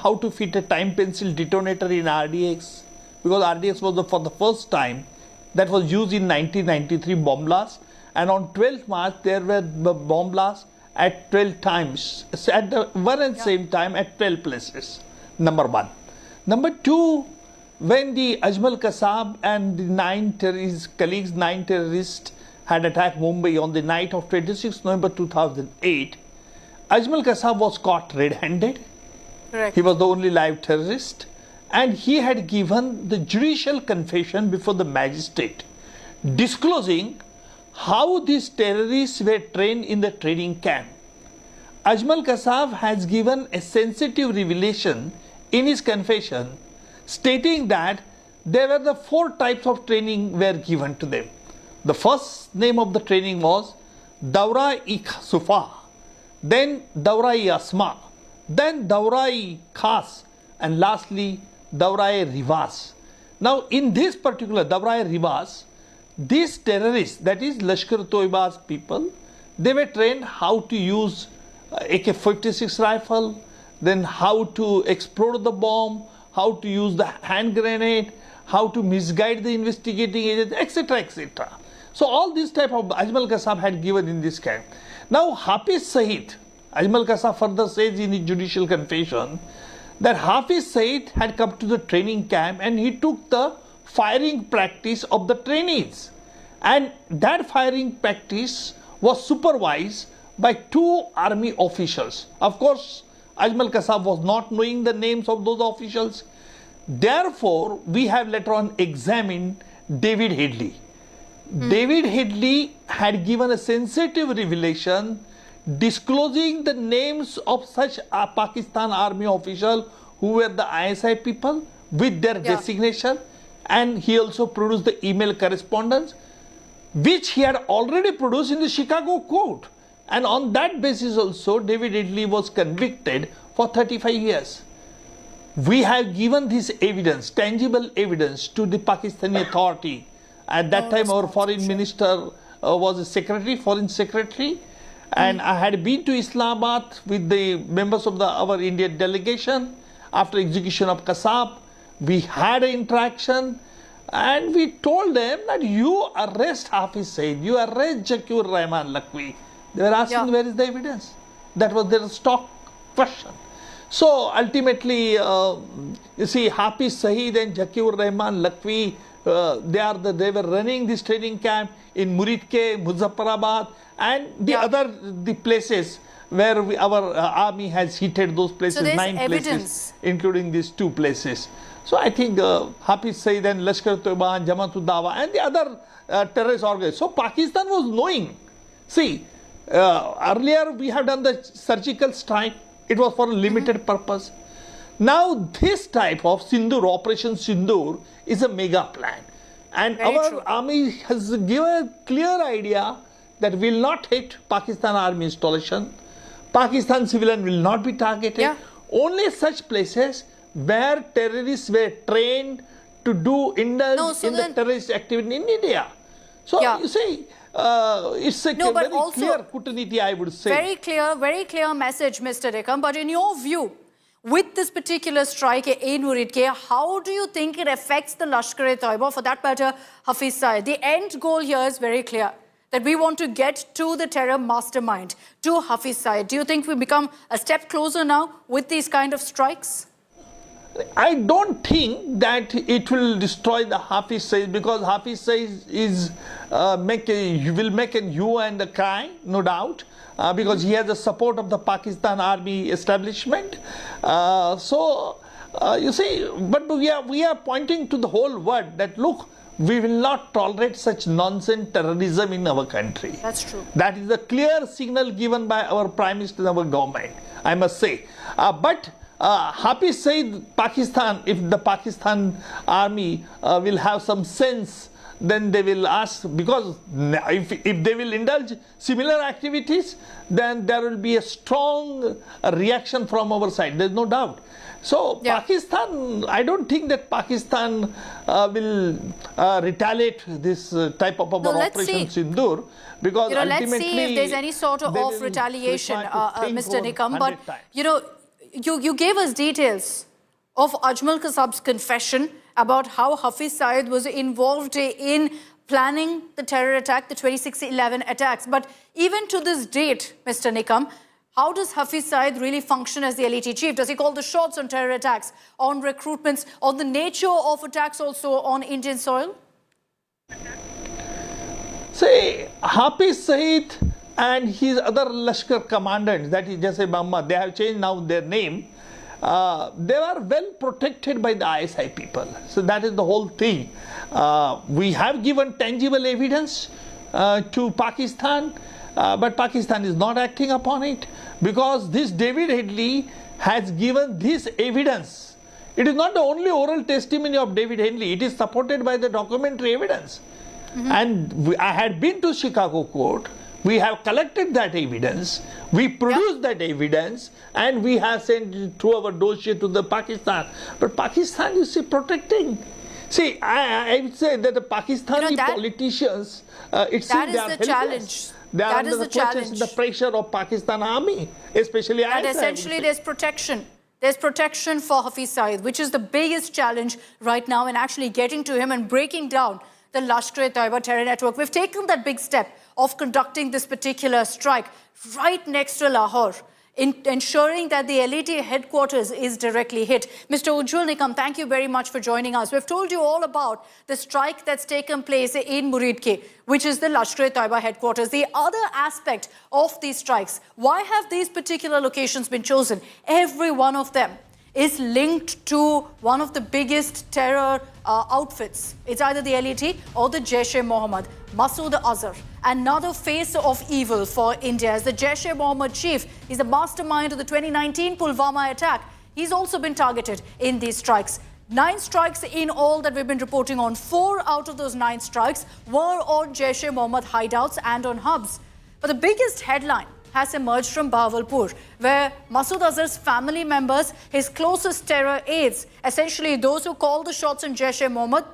how to fit a time pencil detonator in RDX, because RDX was for the first time that was used in 1993 bomb blast, and on 12th March there were bomb blasts at 12 times, at the one and same time at 12 places, number one. Number two, when the Ajmal Kasab and the 9 terrorists had attacked Mumbai on the night of 26 November 2008, Ajmal Kasab was caught red-handed, Correct. He was the only live terrorist. And he had given the judicial confession before the magistrate, disclosing how these terrorists were trained in the training camp. Ajmal Kasab has given a sensitive revelation in his confession, stating that there were the 4 types of training were given to them. The first name of the training was Daura-e-Sufa, then Daura-e-Asma, then Daura-e-Khas, and lastly Daura-e-Rivas. Now in this particular Daura-e-Rivas, these terrorists, that is Lashkar-e-Toiba's people, they were trained how to use AK-56 rifle, then how to explode the bomb, how to use the hand grenade, how to misguide the investigating agents, etc., etc. So all this type of Ajmal Kasab had given in this camp. Now Hafiz Saeed, Ajmal Kasab further says in his judicial confession that Hafiz Saeed had come to the training camp and he took the firing practice of the trainees. And that firing practice was supervised by 2 army officials. Of course, Ajmal Kasab was not knowing the names of those officials. Therefore, we have later on examined David Headley. David Headley had given a sensitive revelation disclosing the names of such a Pakistan army official who were the ISI people with their designation, and he also produced the email correspondence which he had already produced in the Chicago court, and on that basis also David Headley was convicted for 35 years. We have given this evidence, tangible evidence, to the Pakistani authority. At that time our foreign minister was a secretary, foreign secretary, and I had been to Islamabad with the members of our Indian delegation after execution of Kasab. We had an interaction and we told them that you arrest Hafiz Saeed, you arrest Zakir Rahman Lakhvi. They were asking where is the evidence. That was their stock question. So ultimately, you see, Hafiz Saeed and Zakir Rahman Lakhvi, they were running this training camp in Muridke, Muzaffarabad, and the places where our army has hit those places, so 9 places, including these 2 places. So I think Hafiz Saeed and Lashkar-e-Toiba and Jamaat-ud-Dawa and the other terrorist organizations. So Pakistan was knowing. See, earlier we have done the surgical strike. It was for a limited purpose. Now this type of Sindoor, Operation Sindoor, is a mega plan. And our army has given a clear idea that we will not hit Pakistan army installation. Pakistan civilian will not be targeted. Only such places where terrorists were trained to indulge in the terrorist activity in India. So you see, it's a very clear Kootaniti, I would say. Very clear message, Mr. Nikam. But in your view, with this particular strike in Muridke, how do you think it affects the Lashkar-e-Toiba, for that matter, Hafiz Saeed? The end goal here is very clear, that we want to get to the terror mastermind, to Hafiz Saeed. Do you think we become a step closer now with these kind of strikes? I don't think that it will destroy the Hafiz Saeed, because Hafiz Saeed will make a hue and a cry, no doubt, because he has the support of the Pakistan army establishment. You see, but we are pointing to the whole world that look, we will not tolerate such nonsense terrorism in our country. That's true. That is a clear signal given by our Prime Minister and our government, I must say. But Hafiz Saeed, Pakistan, if the Pakistan army will have some sense, then they will ask, because if they will indulge similar activities, then there will be a strong reaction from our side. There's no doubt. So Pakistan, I don't think that Pakistan will retaliate this type of Operation Sindoor, because ultimately, let's see if there's any sort of retaliation, Mr. Nikam. But you gave us details of Ajmal Kasab's confession about how Hafiz Saeed was involved in planning the terror attack, the 26/11 attacks. But even to this date, Mr. Nikam, how does Hafiz Saeed really function as the LET chief? Does he call the shots on terror attacks, on recruitments, on the nature of attacks also on Indian soil? See, Hafiz Saeed and his other Lashkar commandants, that is Jaise Mohammed, they have changed now their name. they were well protected by the ISI people. So that is the whole thing. We have given tangible evidence to Pakistan, but Pakistan is not acting upon it, because this David Headley has given this evidence. It is not the only oral testimony of David Headley, it is supported by the documentary evidence. And I had been to Chicago court, we have collected that evidence, we produced that evidence, and we have sent it through our dossier to the Pakistan. But Pakistan, you see, protecting. See, I would say that the Pakistani politicians, it seems that they are is the challenge. They are That under is the the clutches, challenge. the pressure of Pakistan army, especially And ISI, essentially there's protection. There's protection for Hafiz Saeed, which is the biggest challenge right now in actually getting to him and breaking down the Lashkar-e-Taiba terror network. We've taken that big step of conducting this particular strike right next to Lahore, in ensuring that the LAT headquarters is directly hit. Mr. Ujjwal Nikam, thank you very much for joining us. We've told you all about the strike that's taken place in Muridke, which is the Lashkar-e-Taiba headquarters. The other aspect of these strikes, why have these particular locations been chosen? Every one of them is linked to one of the biggest terror outfits. It's either the LAT or the Jaish-e-Mohammed, Masood Azhar. Another face of evil for India as the Jaish-e-Mohammed chief. He's the mastermind of the 2019 Pulwama attack. He's also been targeted in these strikes. 9 strikes in all that we've been reporting on. 4 out of those 9 strikes were on Jaish-e-Mohammed hideouts and on hubs. But the biggest headline has emerged from Bahawalpur, where Masood Azhar's family members, his closest terror aides, essentially those who call the shots in Jaish-e-Mohammed,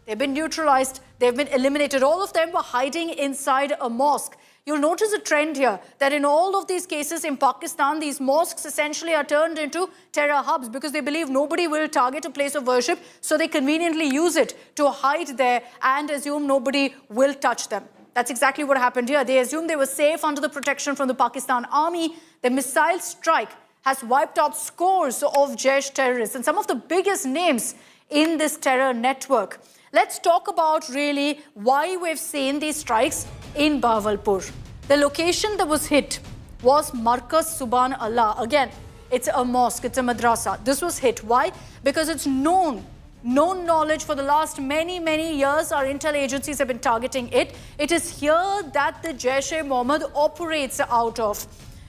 they've been neutralized, they've been eliminated. All of them were hiding inside a mosque. You'll notice a trend here that in all of these cases in Pakistan, these mosques essentially are turned into terror hubs because they believe nobody will target a place of worship, so they conveniently use it to hide there and assume nobody will touch them. That's exactly what happened here. They assumed they were safe under the protection from the Pakistan army. The missile strike has wiped out scores of Jaish terrorists and some of the biggest names in this terror network. Let's talk about really why we've seen these strikes in Bahawalpur. The location that was hit was Markaz Subhan Allah. Again, it's a mosque, it's a madrasa. This was hit. Why? Because it's known knowledge for the last many years. Our intel agencies have been targeting it. It is here that the Jaish-e-Mohammed operates out of.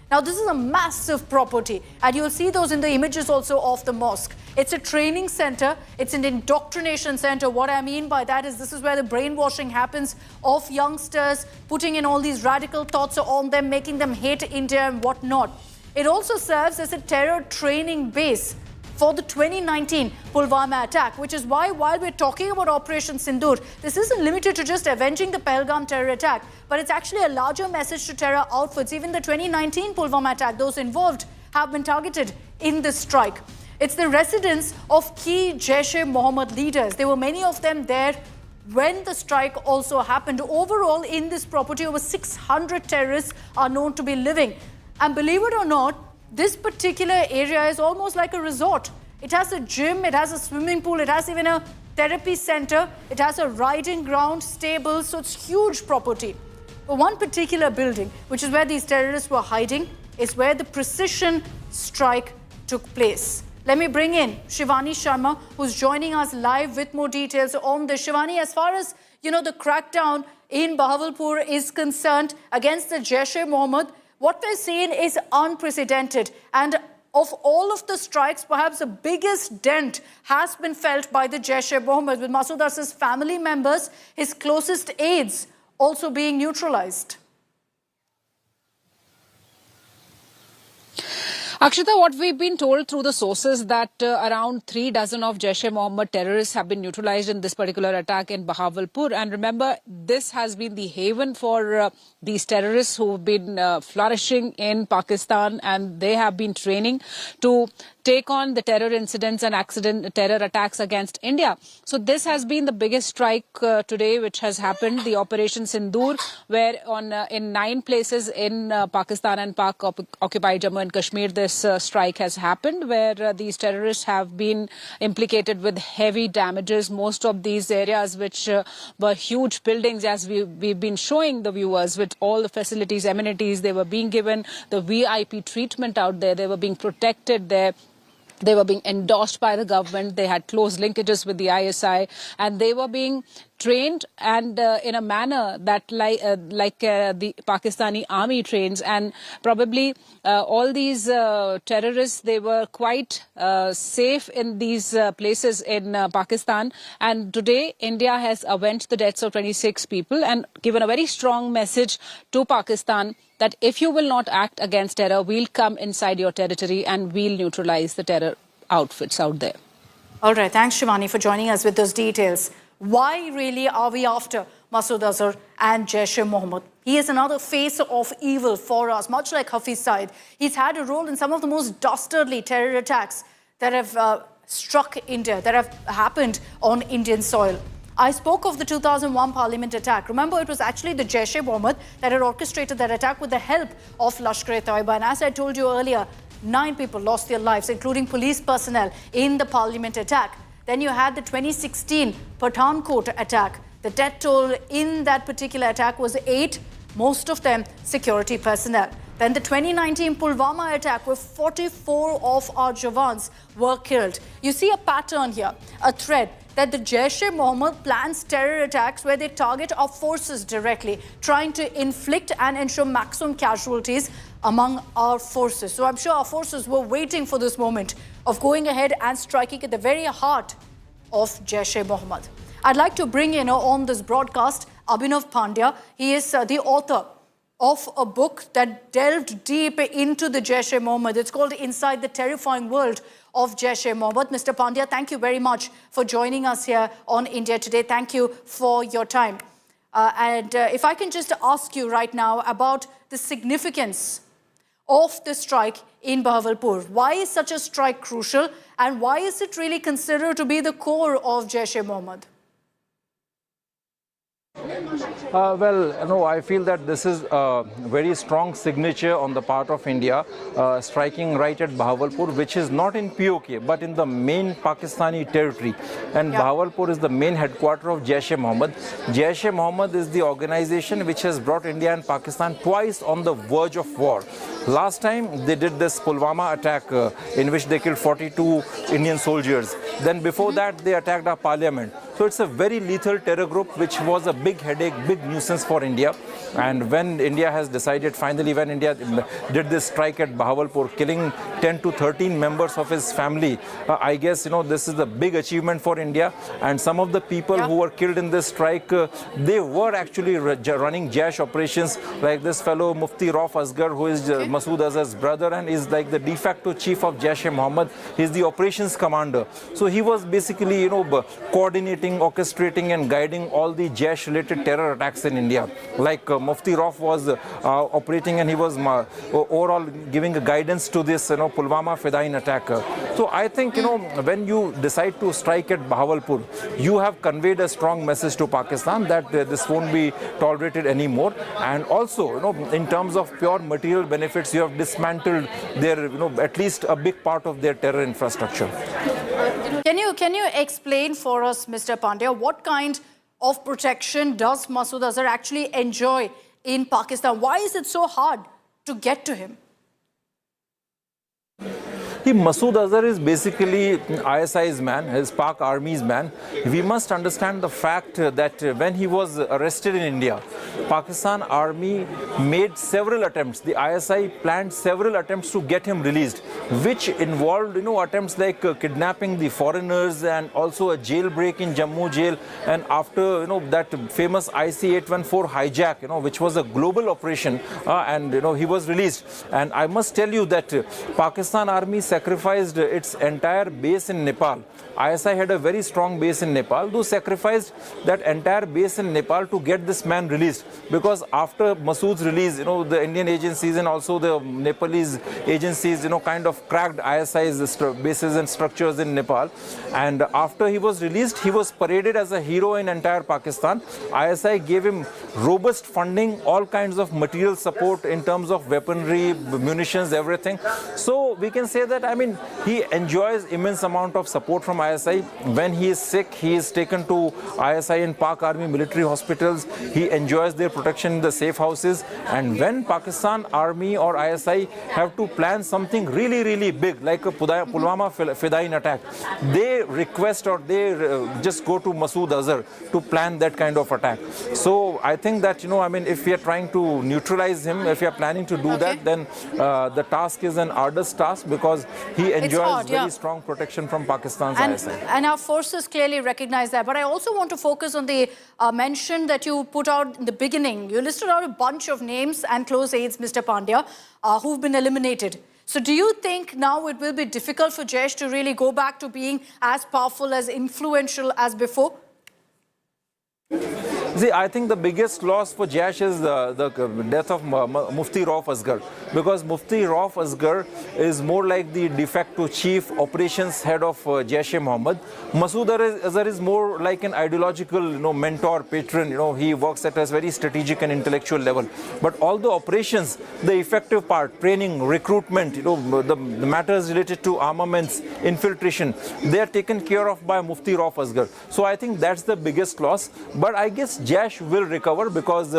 Now, this is a massive property, and you'll see those in the images also of the mosque. It's a training center. It's an indoctrination center. What I mean by that is this is where the brainwashing happens of youngsters, putting in all these radical thoughts on them, making them hate India and whatnot. It also serves as a terror training base for the 2019 Pulwama attack, which is why while we're talking about Operation Sindoor, this isn't limited to just avenging the Pahalgam terror attack, but it's actually a larger message to terror outfits. Even the 2019 Pulwama attack, those involved have been targeted in this strike. It's the residence of key Jaish-e-Mohammed leaders. There were many of them there when the strike also happened. Overall, in this property, over 600 terrorists are known to be living. And believe it or not, this particular area is almost like a resort. It has a gym, it has a swimming pool, it has even a therapy center, it has a riding ground, stables, so it's huge property. But one particular building, which is where these terrorists were hiding, is where the precision strike took place. Let me bring in Shivani Sharma, who's joining us live with more details on this. Shivani, as far as the crackdown in Bahawalpur is concerned against the Jaish-e-Mohammed, what we're seeing is unprecedented. And of all of the strikes, perhaps the biggest dent has been felt by the Jaish-e-Mohammed, with Masood Azhar's family members, his closest aides, also being neutralized. Akshita, what we've been told through the sources that around 3 dozen of Jaish-e-Mohammed terrorists have been neutralized in this particular attack in Bahawalpur. And remember, this has been the haven for these terrorists who've been flourishing in Pakistan, and they have been training to take on the terror incidents and terror attacks against India. So this has been the biggest strike today which has happened, the Operation Sindoor, where in 9 places in Pakistan and Pak-occupied Jammu and Kashmir, this strike has happened, where these terrorists have been implicated with heavy damages. Most of these areas, which were huge buildings, as we've been showing the viewers, with all the facilities, amenities, they were being given the VIP treatment out there. They were being protected there. They were being endorsed by the government. They had close linkages with the ISI, and they were being trained and in a manner that like the Pakistani army trains. And probably all these terrorists, they were quite safe in these places in Pakistan. And today, India has avenged the deaths of 26 people and given a very strong message to Pakistan that if you will not act against terror, we'll come inside your territory and we'll neutralize the terror outfits out there. All right, thanks Shivani for joining us with those details. Why really are we after Masood Azhar and Jaish-e-Mohammed? He is another face of evil for us, much like Hafiz Saeed. He's had a role in some of the most dastardly terror attacks that have struck India, that have happened on Indian soil. I spoke of the 2001 Parliament attack. Remember, it was actually the Jaish-e-Mohammed that had orchestrated that attack with the help of Lashkar-e-Taiba. And as I told you earlier, 9 people lost their lives, including police personnel, in the Parliament attack. Then you had the 2016 Pathankot attack. The death toll in that particular attack was 8, most of them security personnel. Then the 2019 Pulwama attack, where 44 of our Jawans were killed. You see a pattern here, a thread, that the Jaish-e-Mohammed plans terror attacks where they target our forces directly, trying to inflict and ensure maximum casualties among our forces. So I'm sure our forces were waiting for this moment of going ahead and striking at the very heart of Jaish-e-Mohammed. I'd like to bring in on this broadcast Abhinav Pandya. He is the author of a book that delved deep into the Jaish-e-Mohammed. It's called Inside the Terrifying World of Jaish-e-Mohammed. Mr. Pandya, thank you very much for joining us here on India Today. Thank you for your time. If I can just ask you right now about the significance of the strike in Bahawalpur. Why is such a strike crucial, and why is it really considered to be the core of Jaish-e-Mohammed? I feel that this is a very strong signature on the part of India, striking right at Bahawalpur, which is not in POK, but in the main Pakistani territory. And Bahawalpur is the main headquarters of Jaish-e-Mohammed. Jaish-e-Mohammed is the organization which has brought India and Pakistan twice on the verge of war. Last time they did this Pulwama attack in which they killed 42 Indian soldiers. Then before that they attacked our parliament. So it's a very lethal terror group which was a big headache, big nuisance for India. And when India has decided, finally when India did this strike at Bahawalpur, killing 10 to 13 members of his family, I guess, this is a big achievement for India. And some of the people who were killed in this strike, they were actually running Jaish operations, like this fellow Mufti Rauf Asgar, who is Masood Azhar's brother and is like the de facto chief of Jaish-e-Mohammed. He's the operations commander. So he was basically, coordinating, orchestrating and guiding all the Jaish-related terror attacks in India. Like Mufti Rauf was operating, and he was overall giving a guidance to this, Pulwama Fidain attack. So I think, when you decide to strike at Bahawalpur, you have conveyed a strong message to Pakistan that this won't be tolerated anymore. And also, in terms of pure material benefits, you have dismantled their, at least a big part of their terror infrastructure. Can you explain for us, Mr. Pandya, what kind of protection does Masood Azhar actually enjoy in Pakistan? Why is it so hard to get to him? Masood Azhar is basically ISI's man, his Pak Army's man. We must understand the fact that when he was arrested in India, Pakistan Army made several attempts. The ISI planned several attempts to get him released, which involved, attempts like kidnapping the foreigners and also a jailbreak in Jammu jail. And after, that famous IC-814 hijack, which was a global operation, and, he was released. And I must tell you that Pakistan Army sacrificed its entire base in Nepal. ISI had a very strong base in Nepal. They sacrificed that entire base in Nepal to get this man released. Because after Masood's release, the Indian agencies and also the Nepalese agencies, kind of cracked ISI's bases and structures in Nepal. And after he was released, he was paraded as a hero in entire Pakistan. ISI gave him robust funding, all kinds of material support in terms of weaponry, munitions, everything. So we can say that I mean, he enjoys immense amount of support from ISI. When he is sick, he is taken to ISI and Pak Army military hospitals. He enjoys their protection in the safe houses. And when Pakistan Army or ISI have to plan something really, really big, like a Pulwama Fidain attack, they request or they just go to Masood Azhar to plan that kind of attack. So I think that, you know, I mean, if we are trying to neutralize him, if we are planning to do that, then the task is an arduous task because he enjoys very strong protection from Pakistan's ISI. And our forces clearly recognize that. But I also want to focus on the mention that you put out in the beginning. You listed out a bunch of names and close aides, Mr. Pandya, who've been eliminated. So do you think now it will be difficult for Jaish to really go back to being as powerful, as influential as before? See, I think the biggest loss for Jaish is the death of Mufti Rauf Asghar, because Mufti Rauf Asghar is more like the de facto chief operations head of Jaish-e-Mohammed. Masood Azhar is more like an ideological, you know, mentor, patron. You know, he works at a very strategic and intellectual level. But all the operations, the effective part, training, recruitment, you know, the matters related to armaments, infiltration, they are taken care of by Mufti Rauf Asghar. So I think that's the biggest loss. But I guess Jaish will recover because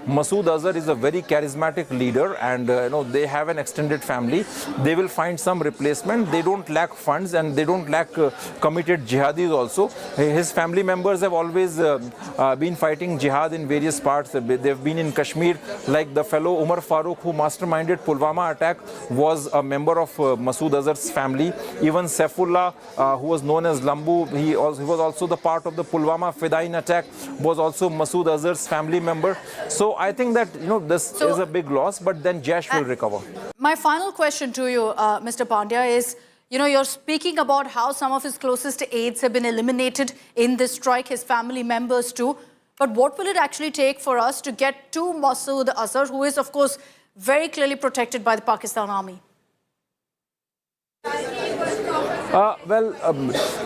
Masood Azhar is a very charismatic leader, and you know, they have an extended family. They will find some replacement. They don't lack funds and they don't lack committed jihadis also. His family members have always been fighting jihad in various parts. They've been in Kashmir, like the fellow Umar Farooq who masterminded Pulwama attack was a member of Masood Azhar's family. Even Saifullah, who was known as Lambu, he was also the part of the Pulwama Fidain attack, was also Masood Azhar's family member. So I think that, you know, this is a big loss, but then Jaish will recover. My final question to you, Mr. Pandya, is, you know, you're speaking about how some of his closest aides have been eliminated in this strike, his family members too. But what will it actually take for us to get to Masood Azhar, who is, of course, very clearly protected by the Pakistan Army?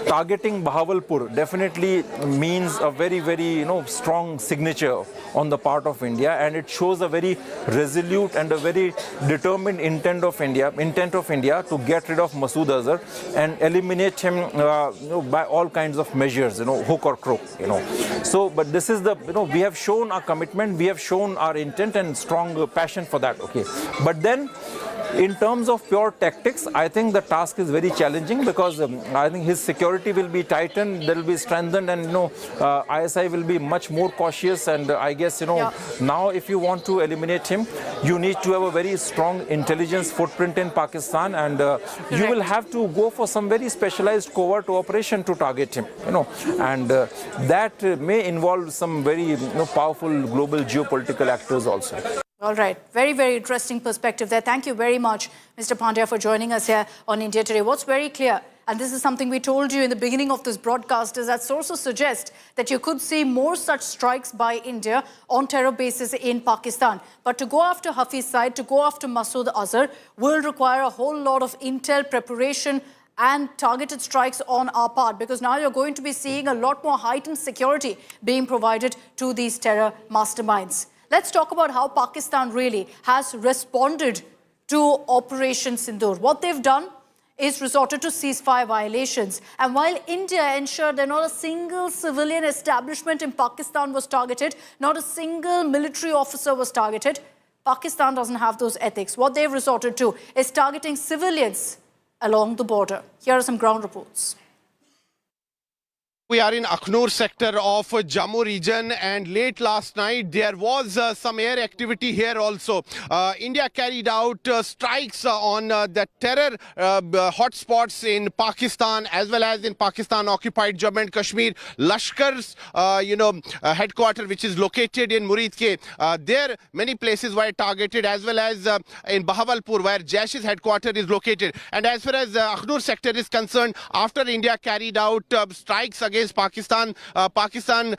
Targeting Bahawalpur definitely means a very, very, you know, strong signature on the part of India, and it shows a very resolute and a very determined intent of India to get rid of Masood Azhar and eliminate him, you know, by all kinds of measures, you know, hook or crook, you know. So, but this is the, you know, we have shown our commitment, we have shown our intent and strong passion for that. Okay, but then, in terms of pure tactics, I think the task is very challenging because I think his security will be tightened, there will be strengthened, and, you know, ISI will be much more cautious. And I guess, you know, now if you want to eliminate him, you need to have a very strong intelligence footprint in Pakistan, and you will have to go for some very specialized covert operation to target him, you know, and that may involve some very, you know, powerful global geopolitical actors also. All right. Very, very interesting perspective there. Thank you very much, Mr. Pandya, for joining us here on India Today. What's very clear, and this is something we told you in the beginning of this broadcast, is that sources suggest that you could see more such strikes by India on terror bases in Pakistan. But to go after Hafiz Saeed, to go after Masood Azhar, will require a whole lot of intel preparation and targeted strikes on our part, because now you're going to be seeing a lot more heightened security being provided to these terror masterminds. Let's talk about how Pakistan really has responded to Operation Sindoor. What they've done is resorted to ceasefire violations. And while India ensured that not a single civilian establishment in Pakistan was targeted, not a single military officer was targeted, Pakistan doesn't have those ethics. What they've resorted to is targeting civilians along the border. Here are some ground reports. We are in Akhnur sector of Jammu region, and late last night there was some air activity here also. India carried out strikes on the terror hotspots in Pakistan as well as in Pakistan-occupied Jammu and Kashmir. Lashkar's headquarters, which is located in Muridke, there many places were targeted, as well as in Bahawalpur, where Jaish's headquarters is located. And as far as Akhnur sector is concerned, after India carried out strikes against against Pakistan. Pakistan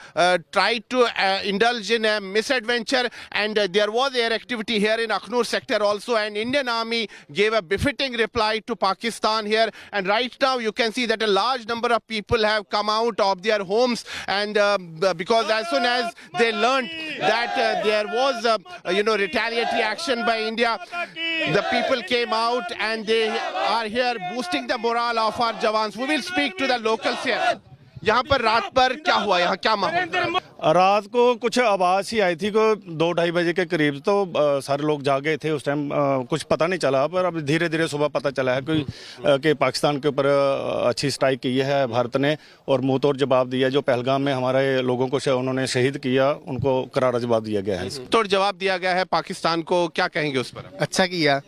tried to indulge in a misadventure, and there was air activity here in Akhnur sector also, and Indian Army gave a befitting reply to Pakistan here. And right now you can see that a large number of people have come out of their homes, and because as soon as they learned that there was retaliatory action by India, the people came out and they are here boosting the morale of our jawans. We will speak to the locals here. यहाँ पर रात पर क्या हुआ, यहाँ क्या माहौल? रात को कुछ आवाज़ ही आई थी को 2-2:30 बजे के करीब, तो सारे लोग जागे थे उस टाइम, कुछ पता नहीं चला, पर अब धीरे धीरे सुबह पता चला है कि पाकिस्तान के ऊपर अच्छी स्ट्राइक की है भारत ने और मुंह तोड़ जवाब दिया। जो पहलगाम में हमारे लोगों को उन्होंने शहीद किया, उनको करारा जवाब दिया गया है। तोड़ जवाब दिया गया है पाकिस्तान को, क्या कहेंगे उस पर? अच्छा किया,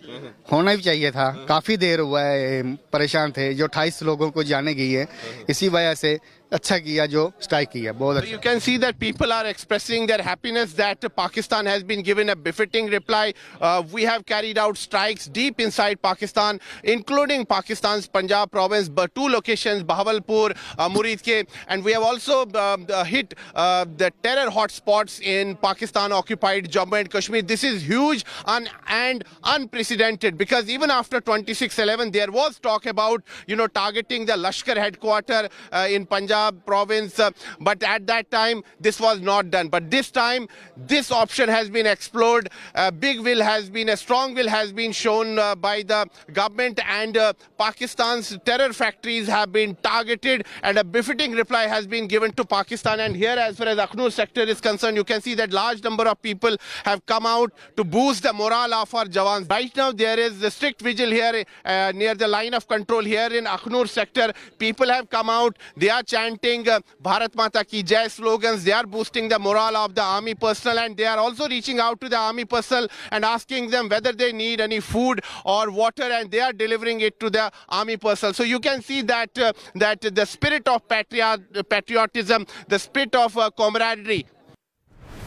होना भी चाहिए था, काफ़ी देर हुआ है, परेशान थे, जो 28 लोगों को जाने गई है, इसी वजह से अच्छा किया जो स्ट्राइक किया, बहुत अच्छा। You can see that people are expressing their happiness that Pakistan has been given a befitting reply. We have carried out strikes deep inside Pakistan, including Pakistan's Punjab province, but 2 locations, Bahawalpur, Muridke, and we have also hit the terror hotspots in Pakistan-occupied Jammu and Kashmir. This is huge and unprecedented, because even after 26/11, there was talk about targeting the Lashkar headquarters in Punjab province, but at that time this was not done. But this time this option has been explored. A strong will has been shown by the government, and Pakistan's terror factories have been targeted, and a befitting reply has been given to Pakistan. And here, as far as Akhnur sector is concerned, you can see that large number of people have come out to boost the morale of our jawans. Right now there is the strict vigil here near the line of control here in Akhnur sector. People have come out, they are chanting Bharat Mata Ki Jai slogans. They are boosting the morale of the army personnel, and they are also reaching out to the army personnel and asking them whether they need any food or water, and they are delivering it to the army personnel. So you can see that the spirit of patriotism, the spirit of camaraderie.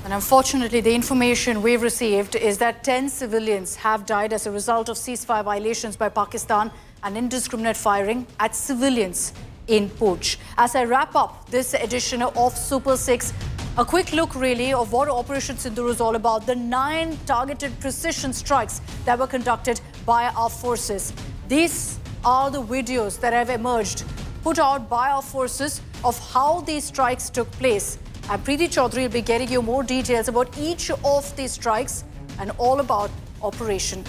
And unfortunately, the information we've received is that 10 civilians have died as a result of ceasefire violations by Pakistan and indiscriminate firing at civilians in Poonch. As I wrap up this edition of Super 6, a quick look really of what Operation Sindoor is all about. The 9 targeted precision strikes that were conducted by our forces. These are the videos that have emerged, put out by our forces, of how these strikes took place. And Preeti Chaudhary will be getting you more details about each of these strikes and all about Operation